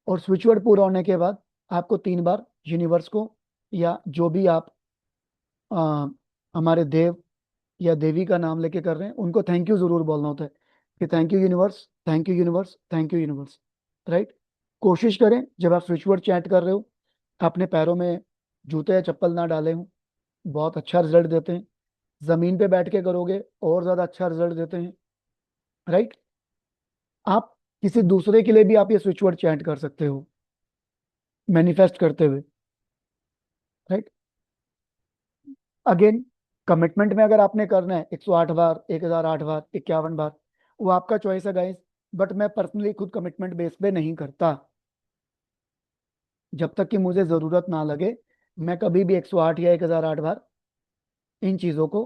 और स्विच वर्ड पूरा होने के बाद आपको 3 बार यूनिवर्स को, या जो भी आप आ, हमारे देव या देवी का नाम लेके कर रहे हैं, उनको थैंक यू जरूर बोलना होता है कि thank you universe, thank you universe, thank you universe. Right. कोशिश करें जब आप स्विच वर्ड चैट कर रहे हो, अपने पैरों में जूते या चप्पल ना डाले हों, बहुत अच्छा रिजल्ट देते हैं। जमीन पे बैठ के करोगे और ज्यादा अच्छा रिजल्ट देते हैं। राइट। आप किसी दूसरे के लिए भी आप ये स्विच वर्ड चैंट कर सकते हो मैनिफेस्ट करते हुए। राइट। अगेन, कमिटमेंट में अगर आपने करना है 108 बार, 1008 बार, 51 बार, वो आपका चॉइस है गाइस, बट मैं पर्सनली खुद कमिटमेंट बेस पे नहीं करता। जब तक कि मुझे जरूरत ना लगे, मैं कभी भी 108 या 1008 बार इन चीजों को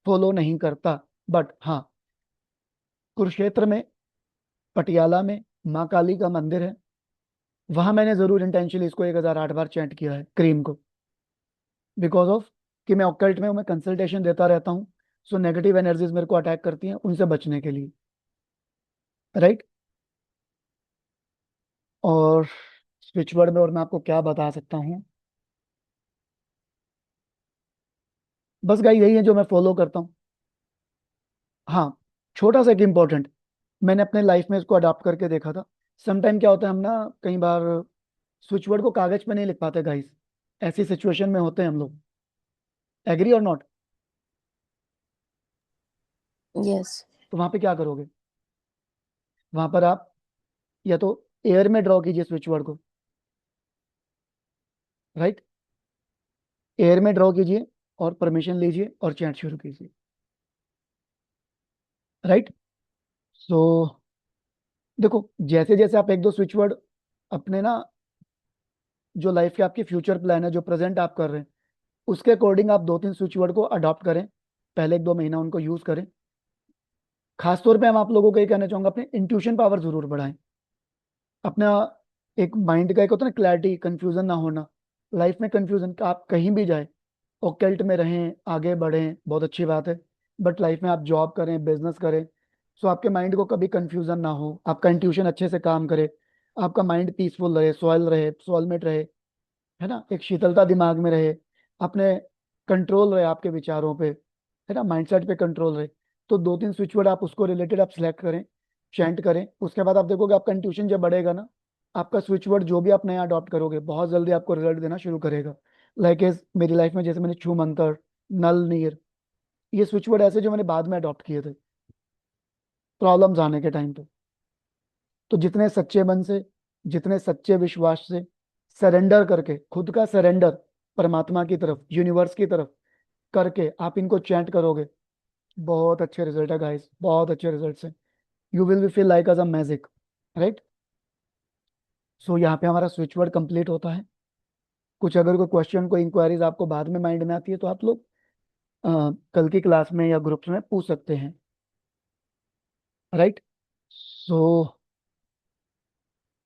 फॉलो नहीं करता। बट हाँ, कुरुक्षेत्र में, पटियाला में माँ काली का मंदिर है, वहां मैंने जरूर इंटेंशनली इसको 1008 बार चैंट किया है, क्रीम को। बिकॉज ऑफ कि मैं ऑक्कल्ट में हूँ, मैं कंसल्टेशन देता रहता हूँ। सो नेगेटिव एनर्जीज मेरे को अटैक करती हैं, उनसे बचने के लिए। राइट। और स्विच वर्ड में और मैं आपको क्या बता सकता हूँ? बस गाइस यही है जो मैं फॉलो करता हूँ। हाँ, छोटा सा एक इम्पोर्टेंट, मैंने अपने लाइफ में इसको अडॉप्ट करके देखा था। समटाइम क्या होता है, हम ना कई बार स्विच वर्ड को कागज पे नहीं लिख पाते गाइस। ऐसी सिचुएशन में होते हैं हम लोग। एग्री और नॉट? यस। तो वहां पे क्या करोगे? वहां पर आप या तो एयर में ड्रॉ कीजिए स्विच वर्ड को। राइट। एयर में ड्रॉ कीजिए और परमिशन लीजिए और चैट शुरू कीजिए। राइट। सो देखो, जैसे जैसे आप एक दो स्विच वर्ड अपने ना, जो लाइफ के आपके फ्यूचर प्लान है, जो प्रेजेंट आप कर रहे हैं, उसके अकॉर्डिंग आप दो तीन स्विच वर्ड को अडॉप्ट करें। पहले एक दो महीना उनको यूज करें। खासतौर पे हम आप लोगों को ये कहना चाहूंगा, अपने इंट्यूशन पावर जरूर बढ़ाएं। अपना एक माइंड का एक होता है ना, क्लैरिटी, कंफ्यूजन ना होना। लाइफ में कंफ्यूजन, आप कहीं भी जाए, ओकल्ट में रहें, आगे बढ़ें, बहुत अच्छी बात है। बट लाइफ में आप जॉब करें, बिजनेस करें, सो आपके माइंड को कभी कंफ्यूजन ना हो, आपका इंट्यूशन अच्छे से काम करे, आपका माइंड पीसफुल रहे, सॉयल रहे, सोलमेट रहे, है ना, एक शीतलता दिमाग में रहे, अपने कंट्रोल रहे आपके विचारों पे, है ना, माइंडसेट पे कंट्रोल रहे। तो दो तीन स्विच वर्ड आप उसको रिलेटेड आप सिलेक्ट करें, चैंट करें। उसके बाद आप देखोगे आपका इंट्यूशन जब बढ़ेगा ना, आपका स्विच वर्ड जो भी आप नया अडॉप्ट करोगे बहुत जल्दी आपको रिजल्ट देना शुरू करेगा। लाइक मेरी लाइफ में जैसे मैंने छू मंतर, नल नीर, ये स्विच वर्ड ऐसे जो मैंने बाद में अडॉप्ट किए थे प्रॉब्लम्स आने के टाइम पे। तो जितने सच्चे मन से, जितने सच्चे विश्वास से, सरेंडर करके, खुद का सरेंडर परमात्मा की तरफ, यूनिवर्स की तरफ करके आप इनको चैंट करोगे, बहुत अच्छे रिजल्ट है गाइस, बहुत अच्छे रिजल्ट है। You will be feel like as a magic. Right. So यहाँ पे हमारा स्विच वर्ड कंप्लीट होता है। कुछ अगर कोई क्वेश्चन, कोई इंक्वायरीज आपको बाद में माइंड में आती है तो आप लोग कल की क्लास में या ग्रुप्स में पूछ सकते हैं। राइट। सो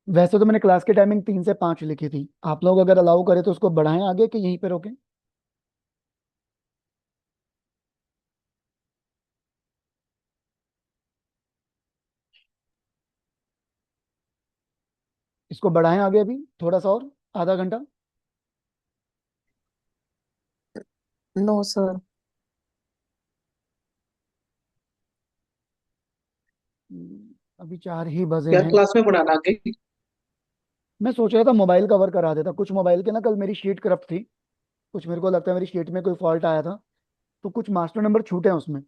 वैसे तो मैंने क्लास की टाइमिंग 3 से 5 लिखी थी, आप लोग अगर अलाउ करें तो उसको बढ़ाएं आगे कि यहीं पे रोकें? इसको बढ़ाएं आगे अभी थोड़ा सा और, आधा घंटा? No sir. अभी 4 ही बजे क्या हैं। क्लास में पढ़ाना आगे? मैं सोच रहा था मोबाइल कवर करा देता, कुछ मोबाइल के ना, कल मेरी शीट करप्ट थी, कुछ मेरे को लगता है मेरी शीट में कोई फॉल्ट आया था, तो कुछ मास्टर नंबर छूटे हैं उसमें।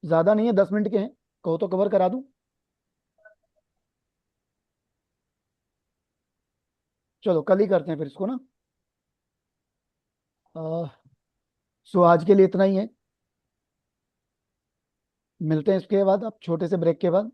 ज्यादा नहीं है, 10 मिनट के हैं, कहो तो कवर करा दूं? चलो कल ही करते हैं फिर इसको ना। सो आज के लिए इतना ही है, मिलते हैं इसके बाद, अब छोटे से ब्रेक के बाद।